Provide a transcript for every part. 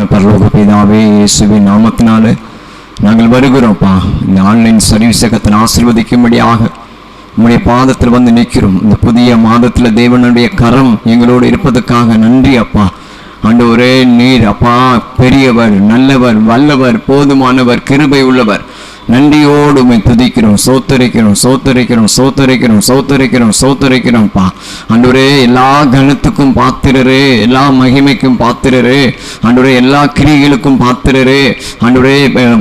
பரலோக பிதாவே, இயேசுவின் நாமத்தினாலே நாங்கள் வருகிறோம்ப்பா. இந்த ஆன்லைன் சர்வீஸை கர்த்தர் ஆசீர்வதிக்கும்படியாக உம்முடைய பாதத்தில் வந்து நிற்கிறோம். இந்த புதிய மாதத்தில் தேவனுடைய கரம் எங்களோடு இருப்பதற்காக நன்றி அப்பா. ஆண்டவரே, நீர் அப்பா பெரியவர், நல்லவர், வல்லவர், போதுமானவர், கிருபை உள்ளவர். நன்றியோடு உம்மை துதிக்கிறோம், சோத்தரிக்கிறோம், சோத்தரிக்கிறோம், சோத்தரிக்கிறோம், சோத்தரிக்கிறோம், சோத்தரிக்கிறோம்ப்பா. ஆண்டவரே, எல்லா கனத்துக்கும் பாத்திரரே, எல்லா மகிமைக்கும் பாத்திரரே, ஆண்டவரே, எல்லா கிரிகளுக்கும் பாத்திரரே, ஆண்டவரே,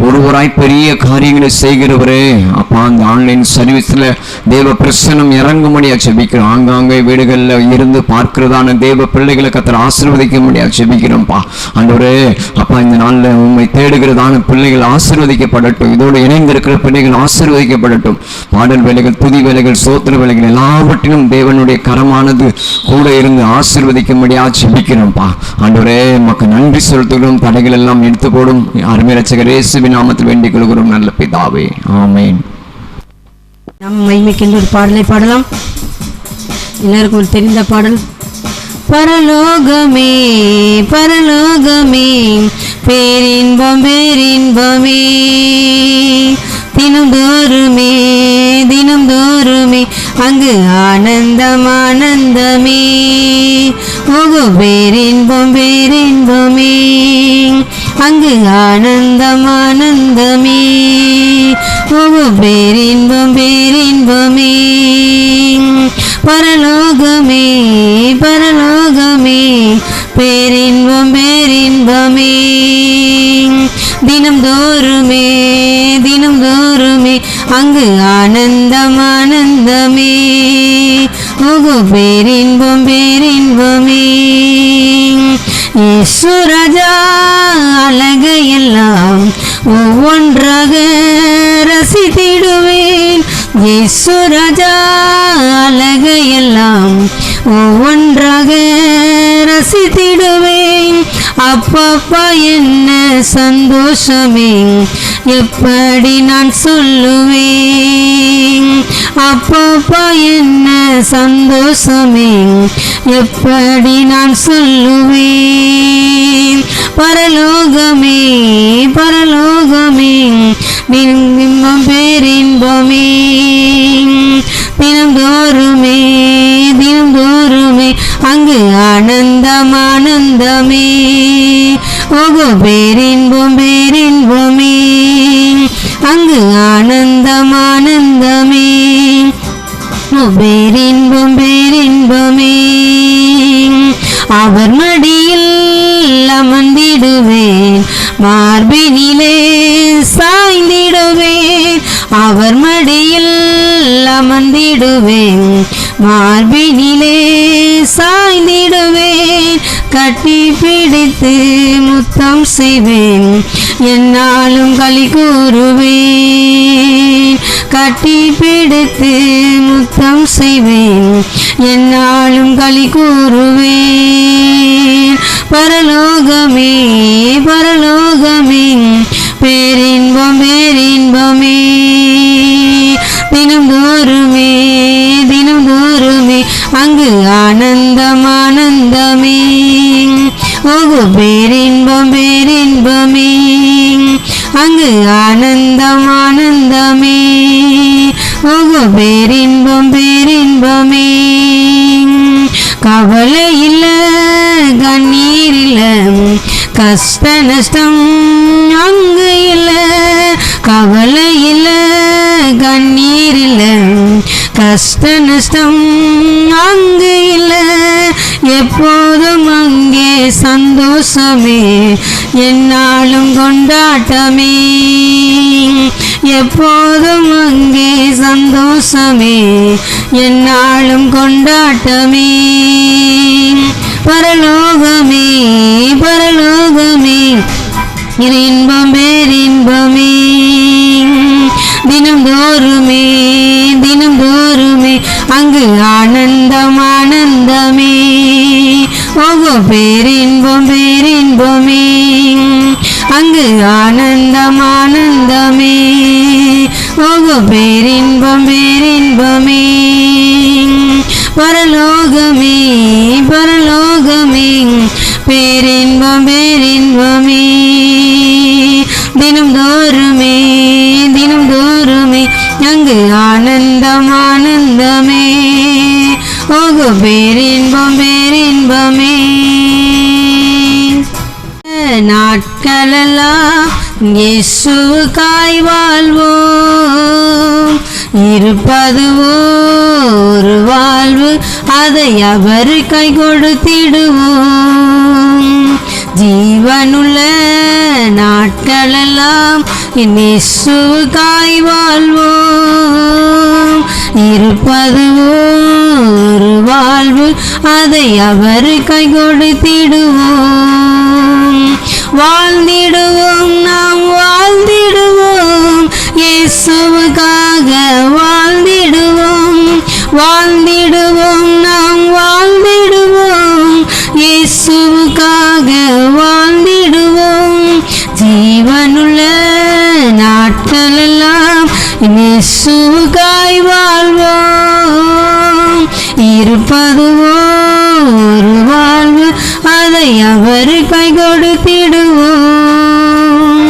ஒருவராய் பெரிய காரியங்களை செய்கிறவரே அப்பா. அந்த ஆன்லைன் சர்வீஸில் தேவ பிரசனம் இறங்கும்படியா செபிக்கிறோம். ஆங்காங்கே வீடுகளில் இருந்து பார்க்கிறதான தேவ பிள்ளைகளை கர்த்தர் ஆசீர்வதிக்கும்படியா செபிக்கிறோம்ப்பா. ஆண்டவரே அப்பா, இந்த நாளில் உண்மை தேடுகிறதான பிள்ளைகள் ஆசீர்வதிக்கப்படட்டும். இதோடு இணைந்திருக்கிற பிள்ளைகள் ஆசீர்வதிக்கப்படட்டும். பாடல் வேலைகள், துதி வேலைகள், சோத்திர வேலைகள் எல்லாவற்றிலும் தேவனுடைய கரமானது கூட இருந்து ஆசீர்வதிக்கும்படியா செபிக்கிறோம்ப்பா. ஆண்டவரே, நமக்கு நன்றி செலுத்துகிறோம். தடைகள் எல்லாம் எடுத்து போடும். அருமை ரட்சகர் இயேசுவின் நாமத்தில் வேண்டிக் கொள்கிறோம் நல்ல பிதாவே, ஆமென். நாம் மகிமைக்கென்று ஒரு பாடலை பாடலாம். எல்லாருக்கும் தெரிந்த பாடல். பரலோகமே பரலோகமே பேரின்பம் பேரின்பமே, தினம்தோறுமே தினம்தோறுமே அங்கு ஆனந்தம் ஆனந்தமே. ஓகோ பேரின்பம் பேரின்பமே அங்கு ஆனந்தம் ஆனந்தமே. ஓகோ பேரின்பம் பேரின்பமே. பரலோகமே பரலோகமே பேரின்பம் பேரின்பமே, தினம்தோறுமே தினம்தோறுமே அங்கு ஆனந்தம் ஆனந்தமே. ஓகோ பேரின்பம் பேரின்பமே. இயேசு ராஜா அழகையெல்லாம் ஒவ்வொன்றாக ரசித்திடுவேன். இயேசு ராஜா அழகையெல்லாம் ஒவ்வொன்றாக ரசித்திடுவேன். அப்பப்பா என்ன சந்தோஷமே எப்படி நான் சொல்லுவேன். அப்பப்பா என்ன சந்தோஷமே எப்படி நான் சொல்லுவேன். பரலோகமே பரலோகமே இன்பம் பேரின்பமே, தினம்தோறுமே தினம்தோறுமே அங்கு ஆனந்தம் ஆனந்தமே. ஓகோ பேரின்பம் பேரின்பமே அங்கு ஆனந்தம் ஆனந்தமே. ஓ பேரின்பம் பேரின்பமே. அவர் மடியில் அமர்ந்திடுவேன், மார்பினிலே சாய்ந்திடுவேன். அவர் மடியில் அமர்ந்திடுவேன், மார்பினிலே சாய்ந்திடுவேன். கட்டி பிடித்து முத்தம் செய்வேன், என்னாலும் களி கூறுவேன். கட்டி பிடித்து முத்தம் செய்வேன், என்னாலும் களி கூறுவேன். பரலோகமே பரலோகமே பேரின்பம் பேரின்பமே, தினம்தோறுமே தினம்தோறுமே அங்கு ஆனந்தம் ஆனந்தமே. ஓகோ பேரின்பம் பேரின்பமே அங்கு ஆனந்தம் ஆனந்தமே. ஓகோ பேரின்பம் பேரின்பமே. கவலை இல்ல கண்ணீர் இல்ல, கஷ்ட நஷ்டம் அங்கு இல்ல. கவலை இல்ல கண்ணீர் இல்ல, கஷ்ட நஷ்டம் அங்கு இல்ல. எப்போதும் அங்கே சந்தோஷமே, என்னாலும் கொண்டாட்டமே. எப்போதும் அங்கே சந்தோஷமே, என்னாலும் கொண்டாட்டமே. பரலோகமே பரலோகமே இன்பம் பேரின்பமே, தினம்தோறுமே தினம்தோறுமே அங்கு ஆனந்தம் ஆனந்தமே. ஓகோ பேரின்பம் பேரின்பமே அங்கு ஆனந்தம் ஆனந்தமே. ஓகோ பேரின்பம் பேரின்பமே. பரலோகமே பரலோகமே பேரின்பம் பேரின்பமே. தினம் தோறுமே தினம் தோறுமே அங்கு ஆனந்தம் ஆனந்தமே ஓகோ பேரின்பம் பேரின்பமே நாட்களெல்லாம் இயேசுவுக்காய் வாழ்வோம் இருப்பது ஒரு வாழ்வு அதை அவர் கை கொடுத்திடுவோம் ஜீவனுள்ள நாட்களெல்லாம் இயேசுவுக்காய் வாழ்வோம் இருப்பது ஒரு வாழ்வு அதை அவர் கை கொடுத்திடுவோம் வாழ்ந்திடுவோம் நாம் வாழ்ந்திடுவோம் இயேசுவுக்காக வாழ்ந்திடுவோம் வாழ்ந்திடுவோம் நாம் வாழ்ந்திடுவோம் இயேசுவுக்காக வாழ்ந்திடுவோம் ஜீவனுள்ள நாட்களெல்லாம் இயேசுவுக்காய் வாழ்வோம் இருப்பது ஒரு வாழ்வு அதை அவர் கை கொடுத்திடுவோம்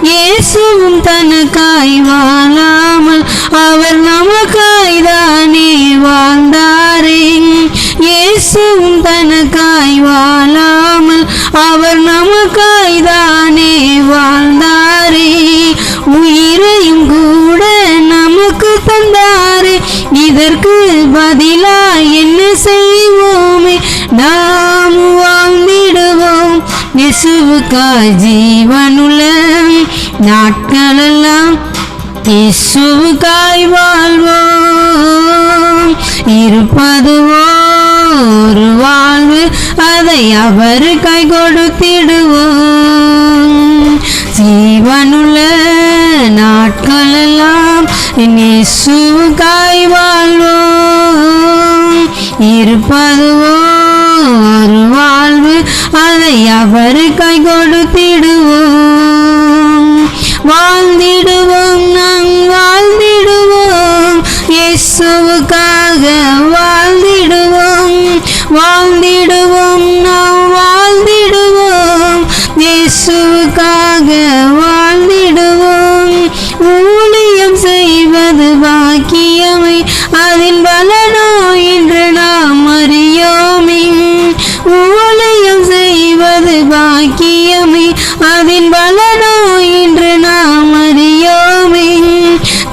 இயேசுவும் தனக்காய் வாழாமல் அவர் நமக்காய் தானே வாழ்ந்தாரே இயேசுவும் தனக்காய் வாழாமல் அவர் நமக்காய் தானே வாழ்ந்தாரே உயிரையும் கூட நமக்கு தந்தாரே இதற்கு பதிலாய் என்ன செய்வோமே நாம் வாழ்ந்திடுவோம் இயேசுவுக்காய் ஜீவனுள்ள நாட்களெல்லாம் இயேசுவுக்காய் வாழ்வோம் இருப்பது ஒரு வாழ்வு அதை அவர் கை கொடுத்திடுவோம் ஜீவனுள்ள நாட்களெல்லாம் இயேசுவுக்காய் வாழ்வோம் இருப்பது ஒரு வாழ்வு அதை அவர் கை கொடுத்திடுவோம் வாழ்ந்திடுவோம் நாம் வாழ்ந்திடுவோம் இயேசுவுக்காக வாழ்ந்திடுவோம் வாழ்ந்திடுவோம் நாம் வாழ்ந்திடுவோம் இயேசுவுக்காக வாழ்ந்திடுவோம் ஊழியம் செய்வது பாக்கியமே அதின் பலனோ என்று நாம் அறியோமே ஊழியம் செய்வது பாக்கியமே அதன் பலனோ என்று நாம் அறியோமே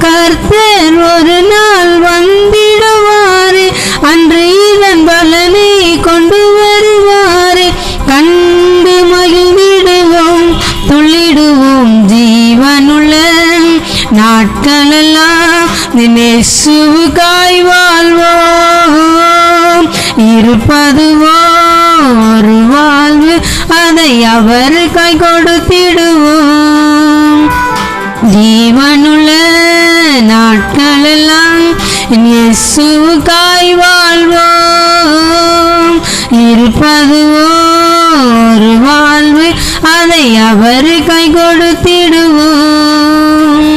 கர்த்தர் ஒரு நாள் வந்திடுவாரே அன்று இதன் பலனை கொண்டு வருவாரே கண்டு மகிழ்ந்திடுவோம் துள்ளிடுவோம் ஜீவனுள்ள நாட்களெல்லாம் இயேசுவுக்காய் வாழ்வோம் இருப்பது ஒரு வாழ்வு அதை அவர் கை கொடுத்திடுவோம் ஜீவனுள்ள நாட்களெல்லாம் இயேசுவுக்காய் வாழ்வோம் இருப்பது ஒரு வாழ்வு அதை அவர் கை கொடுத்திடுவோம்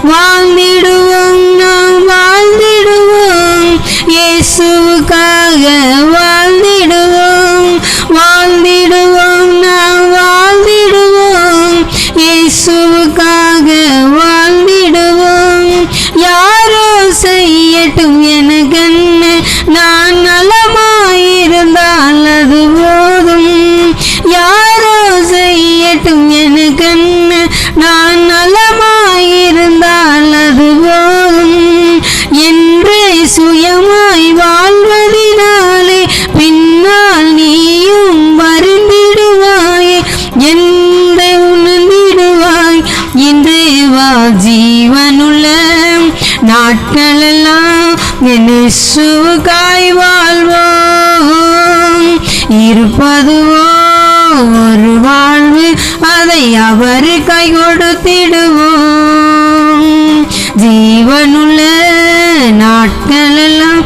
வாழ்ந்திடுவோம் நாம் வாழ்ந்திடுவோம் இயேசுவுக்காக வாழ்ந்திடுவோம் வாழ்ந்திடுவோம் நாம் வாழ்ந்திடுவோம் இயேசுவுக்காக வாழ்ந்திடுவோம் யாரோ செய்யட்டும் எனக்கென்ன நான் நலமாயிருந்தால் அது போதும் யாரோ செய்யட்டும் எனக்கென்ன நான் நலமாயிருந்தால் அது போதும் என்றே சுயமாய் வாழ்வதினாலே பின்னால் நீயும் வருந்திடுவாயே என்றே உணர்ந்திடுவாய் இன்றே வா ஜீவனுள்ள நாட்களெல்லாம் இயேசுவுக்காய் வாழ்வோம் இருப்பது ஒரு வாழ்வு அதை அவர் கை கொடுத்திடுவோம் ஜீவனுள்ள நாட்களெல்லாம்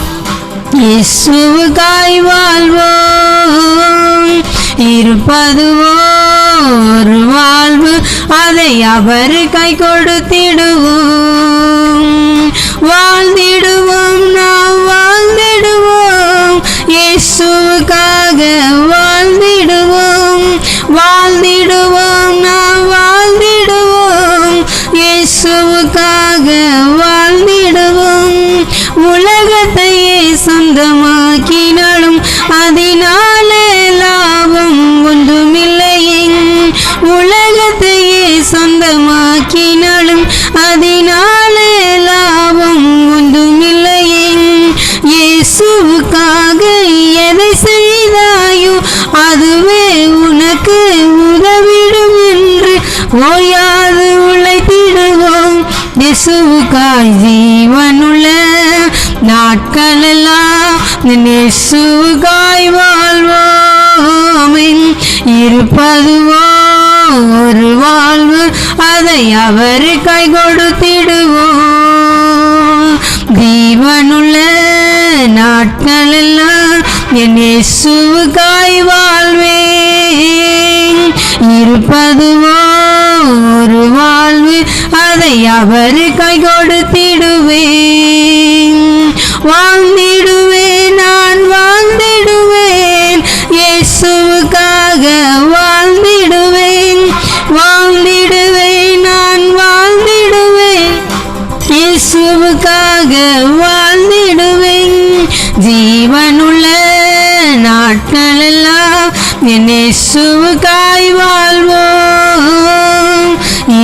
இயேசுவுக்காய் வாழ்வோம் இருப்பது ஒரு வாழ்வு அதை அவர் கை கொடுத்திடுவோம் வாழ்ந்திடுவோம் நாம் வாழ்ந்திடுவோம் இயேசுவுக்காக வாழ்ந்திடுவோம் வாழ்ந்திடுவோம் நாம் வாழ்ந்திடுவோம் இயேசுவுக்காக வாழ்ந்திடுவோம். உலகத்தையே சொந்தமாக்கினாலும் அதனாலே லாபம் ஒன்றுமில்லையே. உலகத்தையே சொந்தமாக்கினாலும் அதனாலே லாபம் ஒன்றுமில்லையே. இயேசுவுக்காக எதை செய்தாயோ அதுவே உனக்கு உதவிடும் என்று ஓயாது உழைத்திடுவோம். இயேசுவுக்காய் ஜீவனுள்ள நாட்களெல்லாம் இயேசுவுக்காய் வாழ்வோம். இருப்பதுவோ ஒரு வாழ்வு, அதை அவருக்காய் கொடுத்திடுவோம். ஜீவனுள்ள நாட்களெல்லாம் என் இயேசுவுக்காய் வாழ்வேன். இருப்பதுவோ ஒரு வாழ்வு, அதை அவருக்காய் கொடுத்திடுவேன். வாழ்ந்திடுவேன், நான் வாழ்ந்திடுவேன், இயேசுவுக்காக வாழ்ந்திடுவேன். வாழ்ந்திடுவேன், நான் வாழ்ந்திடுவேன், இயேசுவுக்காக வாழ்ந்திடுவேன். ஜீவனுள்ள நாட்களெல்லாம் என் இயேசுவுக்காய் வாழ்வோம்.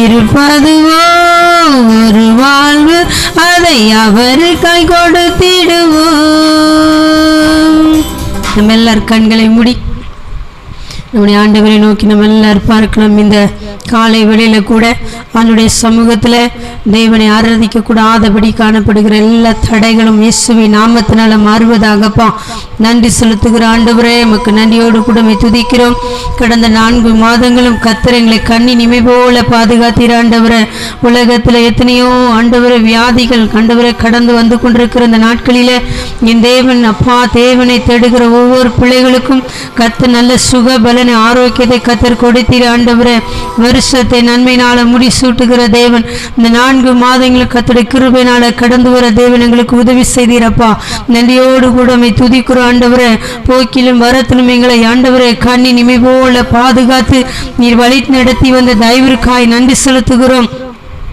இருப்பதுவோ ஒரு வாழ்வு, அதை அவருக்காய் கொடுத்திடுவோம். நம்ம எல்லார் கண்களை மூடி நம்முடைய ஆண்டவரை நோக்கி நம்ம எல்லாரும் பார்க்கலாம். இந்த காலை வேளையில கூட அவனுடைய சமூகத்தில் தேவனை ஆராதிக்க கூடாதபடி காணப்படுகிற எல்லா தடைகளும் இயேசுவின் நாமத்தினால மாறுவதாகப்பா நன்றி செலுத்துகிற ஆண்டவரே, நமக்கு நன்றியோடு கூட துதிக்கிறோம். கடந்த 4 மாதங்களும் கர்த்தர் எங்களை கண்ணி நிமை போல பாதுகாத்தீர் ஆண்டவரே. உலகத்தில் எத்தனையோ ஆண்டவரே வியாதிகள் ஆண்டவரே கடந்து வந்து கொண்டிருக்கிற இந்த நாட்களில என் தேவன் அப்பா தேவனை தேடுகிற ஒவ்வொரு பிள்ளைகளுக்கும் கர்த்தர் நல்ல சுக பலனை ஆரோக்கியத்தை கர்த்தர் கொடுத்தீர் ஆண்டவரே. வருஷத்தை நன்மையினால முடிசூட்டுகிற தேவன் இந்த 4 மாதங்களுக்கு கர்த்தருடைய கிருபையினால கடந்து வர தேவன் எங்களுக்கு உதவி செய்தீரப்பா. நன்றியோடு கூட துதிக்கிறோம் ஆண்டவரே. போக்கிலும் வரத்திலும் எங்களை ஆண்டவரே கண்ணி நிமை போல பாதுகாத்து நீர் வழி நடத்தி வந்த தயவிற்காய் நன்றி செலுத்துகிறோம்.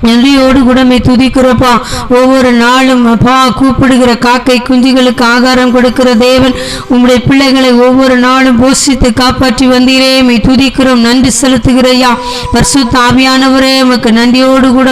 நன்றியோடு கூட துதிக்கிறப்பா. ஒவ்வொரு நாளும் அப்பா கூப்பிடுகிற காக்கை குஞ்சுகளுக்கு ஆகாரம் கொடுக்கிற தேவன் உம்முடைய பிள்ளைகளை ஒவ்வொரு நாளும் போஷித்து காப்பாற்றி வந்தீரே. துதிக்கிறோம், நன்றி செலுத்துகிறையா. பரிசுத்த ஆவியானவரே, உமக்கு நன்றியோடு கூட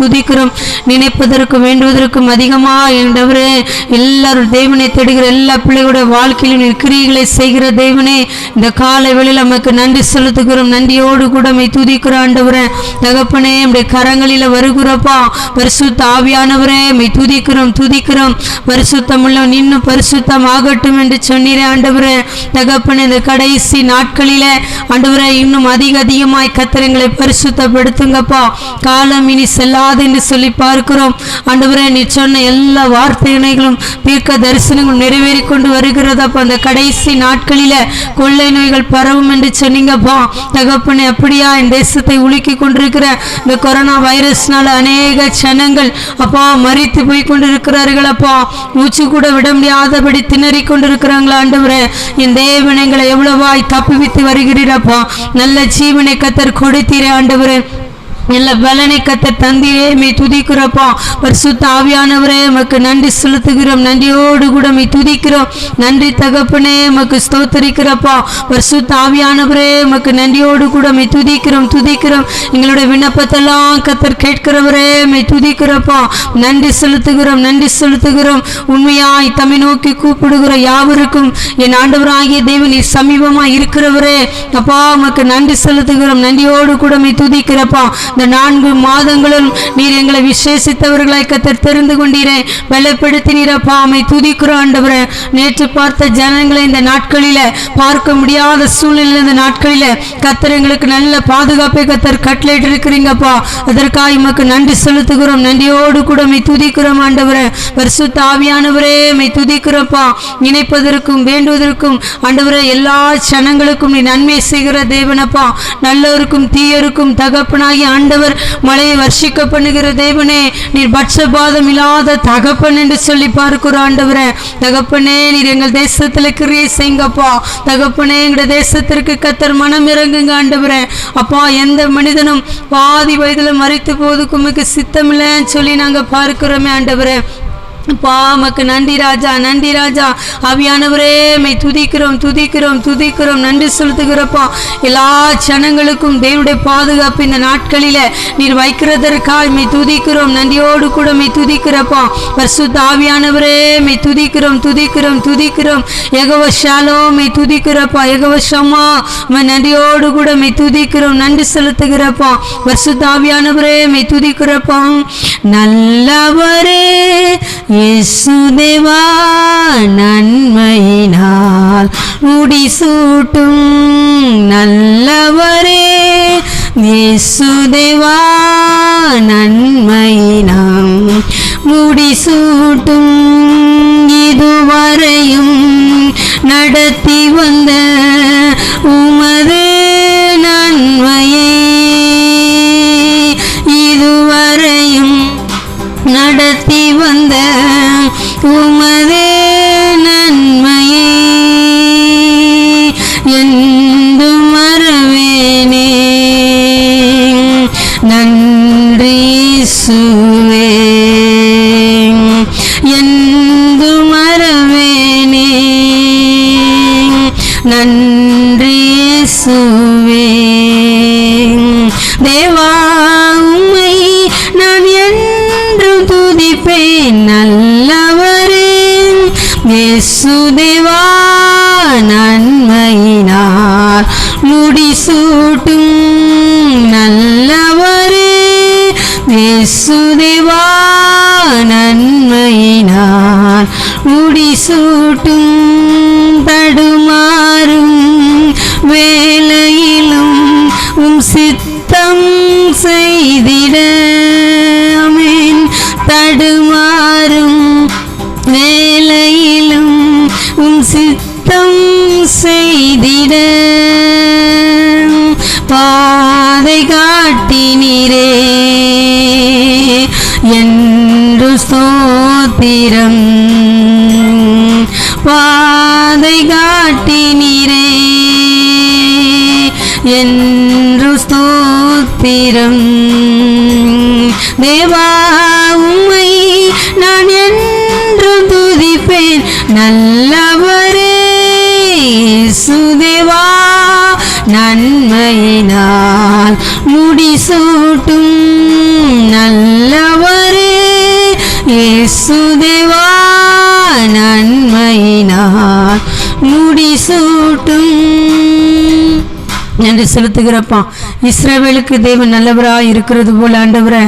துதிக்கிறோம். நினைப்பதற்கும் வேண்டுவதற்கும் அதிகமா என்றவரே எல்லாரும் தேவனை தேடுகிற எல்லா பிள்ளைகளுடைய வாழ்க்கையிலும் கிரியைகளை செய்கிற தேவனே, இந்த காலை வேளையில் நமக்கு நன்றி செலுத்துகிறோம். நன்றியோடு கூட துதிக்கிறோம் ஆண்டவரே. தகப்பனே, நம்முடைய கரங்களில வருகிறப்பா பரிசுத்த ஆவியானவரே துதிக்கிறோம். பரிசுத்தமுள்ள இன்னும் பரிசுத்தம் ஆகட்டும் என்று சொன்னீரே ஆண்டவரே. தகப்பனே, இந்த கடைசி நாட்களில ஆண்டவரே இன்னும் அதிகமாய் கர்த்தரை பரிசுத்தப்படுத்துங்கப்பா. காலம் இனி செல்லாது என்று சொல்லி பார்க்கிறோம் ஆண்டவரே. நீ சொன்ன எல்லா வார்த்தைகளும் தீர்க்க தரிசனங்களும் நிறைவேறி கொண்டு வருகிறதப்பா. அந்த கடைசி நாட்களில கொள்ளை நோய்கள் பரவும் என்று சொன்னீங்கப்பா. தகப்பனே, அப்படியா இந்த தேசத்தை உலுக்கி கொண்டிருக்கிற இந்த கொரோனா வைரஸ்னால அநேக ஜனங்கள் அப்பா மரித்து போய் கொண்டிருக்கிறார்கள் அப்பா. மூச்சு கூட விட முடியாதபடி திணறி கொண்டிருக்கிறாங்களா ஆண்டவரே. என் தேவன் எங்களை எவ்வளவாய் தப்புவித்து வருகிறீரப்பா. நல்ல ஜீவனை கர்த்தர் கொடுத்தீரே ஆண்டவரே. நல்ல பலனை கர்த்தர் தந்தீரே. துதிக்கிறப்பா. பரிசுத்த ஆவியானவரே, உமக்கு நன்றி செலுத்துகிறோம். நன்றியோடு கூட துதிக்கிறோம். நன்றி தகப்பனே, உமக்கு ஸ்தோத்திரிக்கிறப்பா. பரிசுத்த ஆவியானவரே, உமக்கு நன்றியோடு கூட துதிக்கிறோம். எங்களுடைய விண்ணப்பத்தெல்லாம் கர்த்தர் கேட்கிறவரே, துதிக்கிறப்பா. நன்றி செலுத்துகிறோம். உண்மையாய் தம்மை நோக்கி கூப்பிடுகிற யாவருக்கும் என் ஆண்டவராகிய தேவன் சமீபமாய் இருக்கிறவரே அப்பா, உமக்கு நன்றி செலுத்துகிறோம். நன்றியோடு கூட துதிக்கிறப்பா. இந்த 4 மாதங்களும் நீர் எங்களை விசேஷித்தவர்களாய் கர்த்தர் தெரிந்து கொண்டீரே, பலப்படுத்தினீரப்பா. துதிக்கிறோம் ஆண்டவரே. நேற்று பார்த்த ஜனங்களை இந்த நாட்களில பார்க்க முடியாத சூழ்நிலை இந்த நாட்களில கர்த்தர் எங்களுக்கு நல்ல பாதுகாப்பை கர்த்தர் கட்டளையிட்டு இருக்கிறீங்கப்பா. அதற்காக உமக்கு நன்றி செலுத்துகிறோம். நன்றியோடு கூட துதிக்கிறோம் ஆண்டவரே. பரிசுத்த ஆவியானவரே, துதிக்கிறப்பா. நினைப்பதற்கும் வேண்டுவதற்கும் ஆண்டவரே எல்லா ஜனங்களுக்கும் நீ நன்மை செய்கிற தேவனப்பா. நல்லவருக்கும் தீயருக்கும் தகப்பனாகி ஆண்டவர் மழையை வர்ஷிக்க பண்ணுகிற தேவனே, நீர் பட்சபாதம் இல்லாத தகப்பன் என்று சொல்லி பார்க்கிறோம் ஆண்டவரே. தகப்பனே, நீர் எங்கள் தேசத்துல கிரியை செய்யுங்கப்பா. தகப்பனே, எங்களுடைய தேசத்திற்கு கர்த்தர் மனம் இறங்குங்க ஆண்டவரே. அப்பா, எந்த மனிதனும் பாதி வயதுல மறித்து போதுக்கு உமக்கு சித்தமில்லைன்னு சொல்லி நாங்க பார்க்கிறோமே ஆண்டவரே. பாமக்கு நன்றி ராஜா, நன்றி ராஜா. ஆவியானவரே, மை துதிக்கிறோம் துதிக்கிறோம் துதிக்கிறோம், நன்றி செலுத்துகிறப்பா. எல்லா ஜனங்களுக்கும் தேவனுடைய பாதுகாப்பு இந்த நாட்களில நீர் வைக்கிறதற்காக மை துதிக்கிறோம், நன்றியோடு கூட மை துதிக்கிறப்பா. பரிசுத்த ஆவியானவரே, மை துதிக்கிறோம் துதிக்கிறோம் துதிக்கிறோம். யெகோவா ஷாலோம், மை துதிக்கிறப்பா. யெகோவா ஷம்மா, மை நன்றியோடு கூட மை துதிக்கிறோம், நன்றி செலுத்துகிறப்பா. பரிசுத்த ஆவியானவரே, மை துதிக்கிறப்பா. நல்லவரே இயேசுதேவா, நன்மையினால் முடிசூட்டும். நல்லவரே இயேசுதேவா, நன்மையினால் முடிசூட்டும். இதுவரையும் நடத்தி வந்த உமது நன்மையை, இதுவரையும் நடத்தி வந்த உமது நன்மையை என்றும் மறவேனே. நன்றி இயேசுவே, என்றும் மறவேனே. நன்றி இயேசுவே. தேவா, உம்மை நான் என்றும் துதிப்பேன். நல்லவரே இயேசுதேவா, நன்மையினால் முடிசூட்டும். நல்லவரே இயேசுதேவா, நன்மையினால் முடிசூட்டும். தடுமாறும் வேளையிலும் உம் சித்தம் செய்திட. ஆமென். தடுமாறும் வேளையிலும் உம் சித்தம் செய்திட. பாதை காட்டினீரே என்று ஸ்தோத்திரம். பாதை காட்டினீரே என்று ஸ்தோத்திரம். தேவா, உம்மை நான் என்றும் துதிப்பேன். நல்லவரே இயேசுதேவா, நன்மையினால் முடிசூட்டும். நல்லவரே இயேசுதேவா, நன்மையினால் முடிசூட்டும். நன்றி செலுத்துகிறப்பா. இஸ்ரவேலுக்கு தேவன் நல்லவராய் இருக்கிறது போல ஆண்டவரே,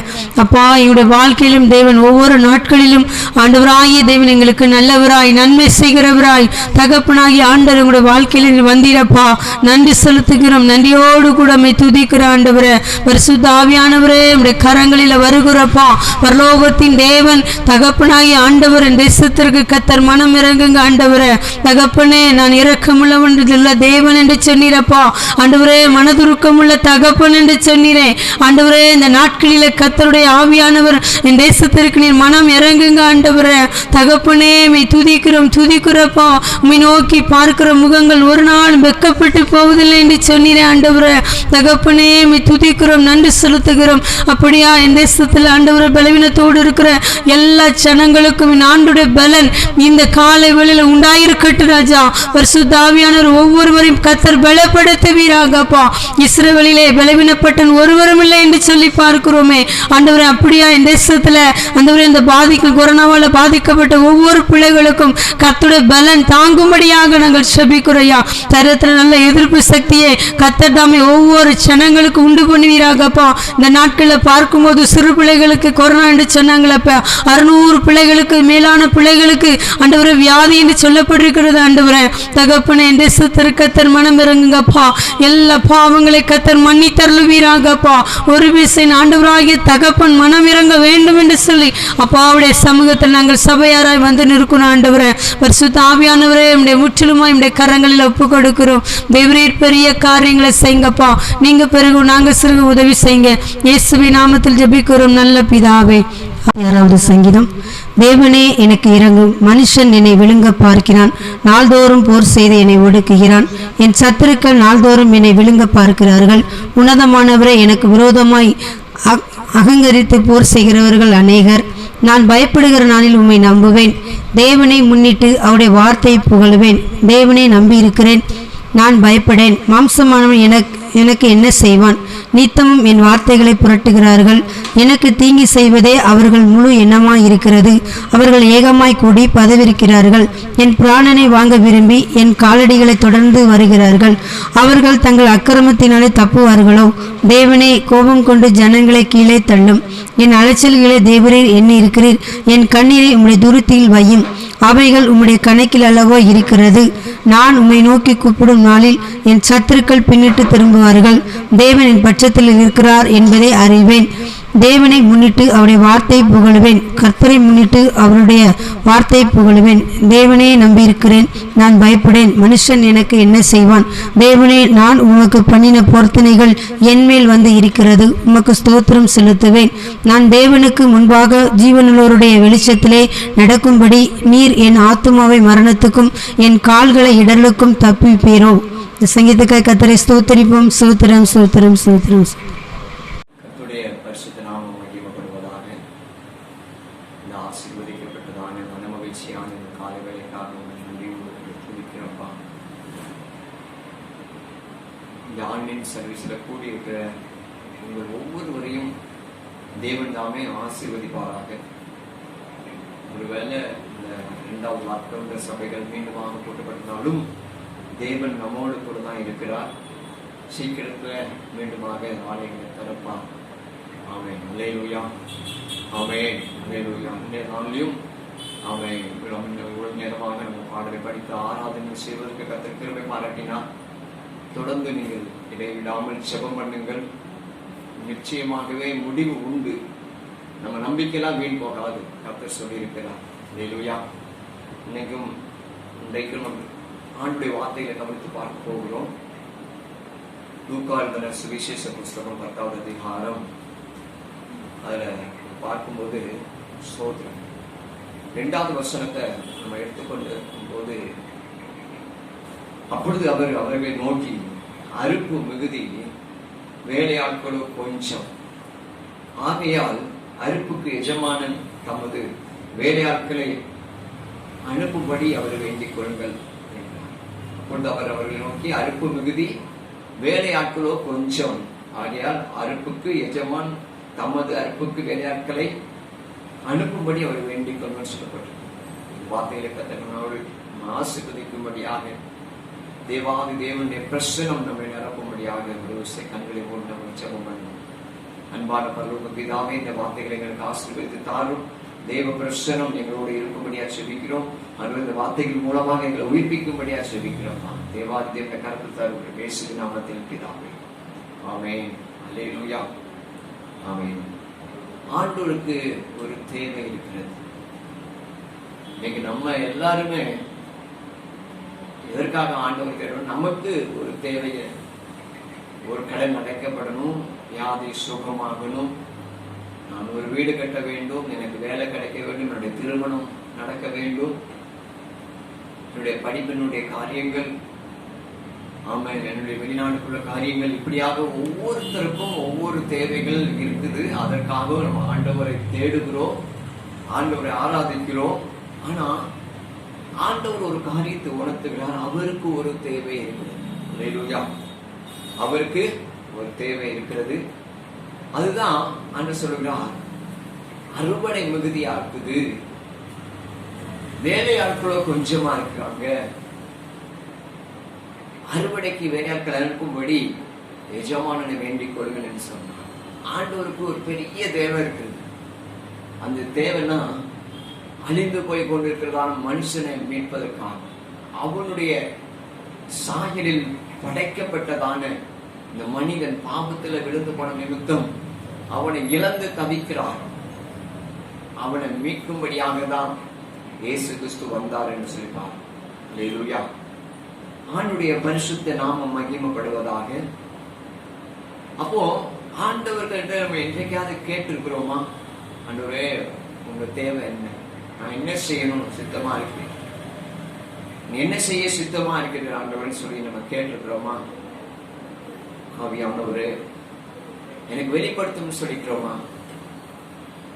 அப்பா, எங்களுடைய வாழ்க்கையிலும் தேவன் ஒவ்வொரு நாட்களிலும் ஆண்டவராகிய தேவன் எங்களுக்கு நல்லவராய் நன்மை செய்கிறவராய் தகப்பனாகிய ஆண்டவர் எங்களுடைய வாழ்க்கையில் நீர் வந்தீரப்பா. நன்றி செலுத்துகிறோம், நன்றியோடு கூட மை துதிக்கிற ஆண்டவரே. பரிசுத்த ஆவியானவரே, நம்முடைய கரங்களில் வருகிறப்பா. பரலோகத்தின் தேவன் தகப்பனாகிய ஆண்டவர் என் தேசத்திற்கு கர்த்தர் மனம் இறங்குங்க ஆண்டவரே. தகப்பனே, நான் இரக்கமுள்ளவன் தேவன் என்று சொன்னீரப்பா. ஆண்டவரே, மனதுருக்கமுள்ள தகப்பன் என்று சொன்னீரே. ஆண்டவரே, இந்த நாட்களில கர்த்தருடைய ஆவியானவர் என் தேசத்திற்கு நீர் மனம் இறங்குங்க ஆண்டவரே. தகப்பனே, மை துதிக்கிறோம் துதிக்கிறப்பா. உம்மை நோக்கி பார்க்கிற முகங்கள் ஒரு நாள் வெக்கப்பட்டு போவதில்லை என்று சொன்னீரே ஆண்டவரே. தகப்பனே, மை துதிக்கிறோம், நன்றி செலுத்துகிறோம். அப்படியா என் தேசத்தில் ஆண்டவரே பலவீனத்தோடு இருக்கிற எல்லா ஜனங்களுக்கும் ஆண்டுடைய பலன் இந்த காலை வேளையில உண்டாயிருக்கட்டும் ராஜா. பரிசுத்த ஆவியானவர் ஒவ்வொருவரையும் கர்த்தர் பலப்படுத்துவீராகப்பா. இஸ்ரவேலிலே பலவீனப்பட்டன் ஒருவரும் இல்லை என்று சொல்லி பார்க்கிறோமே ஆண்டவரே. அப்படியா என் தேசத்துல ஆண்டவரே இந்த கொரோனாவால பாதிக்கப்பட்ட ஒவ்வொரு பிள்ளைகளுக்கும் கர்த்தருடைய பலன் தாங்கும்படியாக நாங்கள் செபிக்கிறோம். தரத்துல நல்ல எதிர்ப்பு சக்தியை கர்த்தர் தாமே ஒவ்வொரு ஜனங்களுக்கு உண்டு பண்ணுவீராகப்பா. இந்த நாட்களில் பார்க்கும்போது சிறு பிள்ளைகளுக்கு கொரோனா என்று சொன்னாங்களப்ப, 600 பிள்ளைகளுக்கு மேலான பிள்ளைகளுக்கு ஆண்டவரே வியாதி என்று சொல்லப்பட்டிருக்கிறது ஆண்டவரே. தகப்பனே, என் தேசத்திற்கு கர்த்தர் மனம் இறங்குங்கப்பா. எல்லா பாவங்களை கர்த்தர் மன்னித்தருளுவீராகப்பா. ஒரு விசை ஆண்டவராகிய தகப்பன் மனம் இறங்க வேண்டும் என்று சொல்லி அப்பா அவருடைய சமூகத்தில் நாங்கள் சபையாராய் வந்து நிற்கணும். ஆண்டவரே பரிசுத்த ஆவியானவரே நம்முடைய முற்றிலுமாய் நம்முடைய கரங்களில் ஒப்பு கொடுக்கிறோம். தேவரீர் பெரிய காரியங்களை செய்யுங்கப்பா. நீங்க பிறகு நாங்க சிறு உதவி செய்யுங்க. இயேசுவின் நாமத்தில் ஜெபிக்கிறோம் நல்ல பிதாவே. 6வது சங்கீதம். தேவனே எனக்கு இறங்கும், மனுஷன் என்னை விழுங்க பார்க்கிறான், நாள்தோறும் போர் செய்து என்னை ஒடுக்குகிறான். என் சத்துருக்கள் நாள்தோறும் என்னை விழுங்க பார்க்கிறார்கள். உன்னதமானவரை எனக்கு விரோதமாய் அகங்கரித்து போர் செய்கிறவர்கள் அநேகர். நான் பயப்படுகிற நாளில் உம்மை நம்புவேன். தேவனை முன்னிட்டு அவருடைய வார்த்தையை புகழுவேன். தேவனை நம்பியிருக்கிறேன், நான் பயப்படேன். மாம்சமானவன் எனக்கு என்ன செய்வான்? நித்தமும் என் வார்த்தைகளை புரட்டுகிறார்கள். எனக்கு தீங்கி செய்வதே அவர்கள் முழு எண்ணமாய் இருக்கிறது. அவர்கள் ஏகமாய் கூடி பதவிருக்கிறார்கள். என் பிராணனை வாங்க விரும்பி என் காலடிகளை தொடர்ந்து வருகிறார்கள். அவர்கள் தங்கள் அக்கிரமத்தினாலே தப்புவார்களோ? தேவனே கோபம் கொண்டு ஜனங்களை கீழே தள்ளும். என் அலைச்சல்களை தேவரீர் எண்ணி இருக்கிறீர். என் கண்ணீரை உம்முடைய துருத்தியில் வையும். அவைகள் உம்முடைய கணக்கில் அல்லவோ இருக்கிறது. நான் உம்மை நோக்கி கூப்பிடும் நாளில் என் சத்துருக்கள் பின்னிட்டு திரும்புவார்கள். தேவன் என் பட்சத்தில் இருக்கிறார் என்பதை அறிவேன். தேவனை முன்னிட்டு அவருடைய வார்த்தையை புகழுவேன். கர்த்தரை முன்னிட்டு அவருடைய வார்த்தையை புகழுவேன். தேவனே நம்பியிருக்கிறேன், நான் பயப்படேன். மனுஷன் எனக்கு என்ன செய்வான்? தேவனே, நான் உமக்கு பண்ணின பொருத்தனைகள் என்மேல் வந்து இருக்கிறது. உமக்கு ஸ்தோத்திரம் செலுத்துவேன். நான் தேவனுக்கு முன்பாக ஜீவனுள்ளோருடைய வெளிச்சத்திலே நடக்கும்படி நீர் என் ஆத்துமாவை மரணத்துக்கும் என் கால்களை இடலுக்கும் தப்பிப்பீரோ. இந்த சங்கீதக்காய் கர்த்தரை ஸ்தோத்தரிப்போம். ஸ்தோத்திரம் ஸ்தோத்திரம் ஸ்தோத்திரம். பரிசுத்த நாமம் மகிமைப்படுவதாக. இந்த ஆசீர்வதிக்கப்பட்டதான மனமகிழ்ச்சியான இந்த காலை வேளைக்காக துதிக்கிறோம்ப்பா. இந்த ஆன்லைன் சர்வீஸில் கூடியிருக்கிற உங்கள் ஒவ்வொருவரையும் தேவன் தாமே ஆசீர்வதிப்பாராக. ஒருவேளை இந்த 2வது லாக்டவுன் சபைகள் மீண்டுமாக போட்டப்பட்டாலும் தேவன் நம்மோடு கூட தான் இருக்கிறார். சீக்கிரத்தில் மீண்டுமாக ஆலயங்களை திறப்பார். ஆமென். அல்லேலூயா. ஆமென். அல்லேலூயா. இந்த நாளிலும் ஆமென். இவ்வளவு நேரமாக நம்ம பாடலை படித்து ஆராதனை செய்வதற்கு கர்த்தர் கிருபை பாராட்டினார். தொடர்ந்து நீங்கள் இடைவிடாமல் ஜெபம் பண்ணுங்கள். நிச்சயமாகவே முடிவு உண்டு. நம்ம நம்பிக்கையெல்லாம் வீண் போகாது. கர்த்தர் சொல்லியிருக்கிறார். அல்லேலூயா. இன்றைக்கும் நம்ம ஆண்டுடைய வார்த்தைகளை கவனித்து பார்க்க போகிறோம். லூக்கா எழுதின சுவிசேஷ புஸ்தகம் 10வது அதிகாரம். அதில் பார்க்கும்போது ஸ்தோத்திரம் 2வது வசனத்தை நம்ம எடுத்துக்கொண்டு போது, அப்பொழுது அவர்களை நோக்கி, அறுப்பு மிகுதி, வேலையாட்களோ கொஞ்சம். ஆகையால் அறுப்புக்கு எஜமானன் தமது வேலையாட்களை அனுப்பும்படி அவர் வேண்டிக் கொள்ளுங்கள் என்றார். அப்பொழுது அவர்களை நோக்கி, அறுப்பு மிகுதி, வேலையாட்களோ கொஞ்சம். ஆகையால் அறுப்புக்கு எஜமான் தமது அறுப்புக்கு வேலையாட்களை அனுப்பும்படி அவர் வேண்டிக் கொள்ளும் சொல்லப்பட்டது. வார்த்தைகளை கத்தனோடு ஆசீர்வதிக்கும்படியாக தேவாதி தேவனுடைய பிரசனம் நம்மை நிரப்பும்படியாக ஒரு கண்களை போட்டு நம்ம ஜெபம் பண்ணணும். அன்பான பரலோக பிதாவே, இந்த வார்த்தைகளை எங்களுக்கு ஆசீர்வதித்து தாரும். தேவ பிரசனம் எங்களோடு இருக்கும்படியா செபிக்கிறோம். அது இந்த வார்த்தைகள் மூலமாக எங்களை உயிர்ப்பிக்கும்படியா செபிக்கிறோம். தேவாதி தேவனை கருத்தார் பேசுகிற நாமத்தில் பிதாவே. ஆமென். அல்லேலூயா. ஆமென். ஆண்டவருக்கு ஒரு தேவை இருக்கிறது. இன்னைக்கு நம்ம எல்லாருமே எதற்காக ஆண்டவர் தேடணும்? நமக்கு ஒரு தேவை. ஒரு கடன் அடைக்கப்படணும், வியாதி சுகமாகணும், நான் ஒரு வீடு கட்ட வேண்டும், எனக்கு வேலை கிடைக்க வேண்டும், என்னுடைய திருமணம் நடக்க வேண்டும், என்னுடைய படிப்பினுடைய காரியங்கள், ஆமாம் என்னுடைய வெளிநாட்டுக்குள்ள காரியங்கள், இப்படியாக ஒவ்வொருத்தருக்கும் ஒவ்வொரு தேவைகள் இருக்குது. அதற்காக நம்ம ஆண்டவரை தேடுகிறோம், ஆண்டவரை ஆராதிக்கிறோம். ஆனா ஆண்டவர் ஒரு காரியத்தை உணர்த்துகிறார். அவருக்கு ஒரு தேவை இருக்கிறது. அல்லேலூயா. அவருக்கு ஒரு தேவை இருக்கிறது. அதுதான் ஆண்டவர் சொல்கிறார், அறுவடை மிகுதியா இருக்குது, வேலையாட்களோ கொஞ்சமா இருக்காங்க. அறுவடைக்கு வேலையாட்கள் அனுப்பும்படி எஜமானனை வேண்டிக் கொள்ளுங்கள் என்று சொன்னார். ஆண்டவருக்கு ஒரு பெரிய தேவை இருக்குது. அந்த தேவைன்னா அழிந்து போய் கொண்டிருக்கிறதான மனுஷனை மீட்பதற்காக, அவனுடைய சாயலில் படைக்கப்பட்டதான இந்த மனிதன் பாவத்துல விழுந்து போன நிமித்தம் அவனை இழந்து தவிக்கிறான். அவனை மீட்கும்படியாக தான் இயேசு கிறிஸ்து வந்தார் என்று சொல்லிப்பார். அல்லேலூயா. ஆண்டுடைய பரிசுத்த நாமம் மகிமைப்படுவதாக. அப்போ ஆண்டவர்கிட்ட நம்ம என்றைக்காவது கேட்டிருக்கிறோமா, ஆண்டவரே உங்க தேவை என்ன, நான் என்ன செய்யணும் சித்தமா இருக்கிறேன், நீ என்ன செய்ய சித்தமா இருக்கிற ஆண்டவர்னு சொல்லி நம்ம கேட்டிருக்கிறோமா? ஆவியானவரே எனக்கு வெளிப்படுத்தும் சொல்லிக்கிறோமா?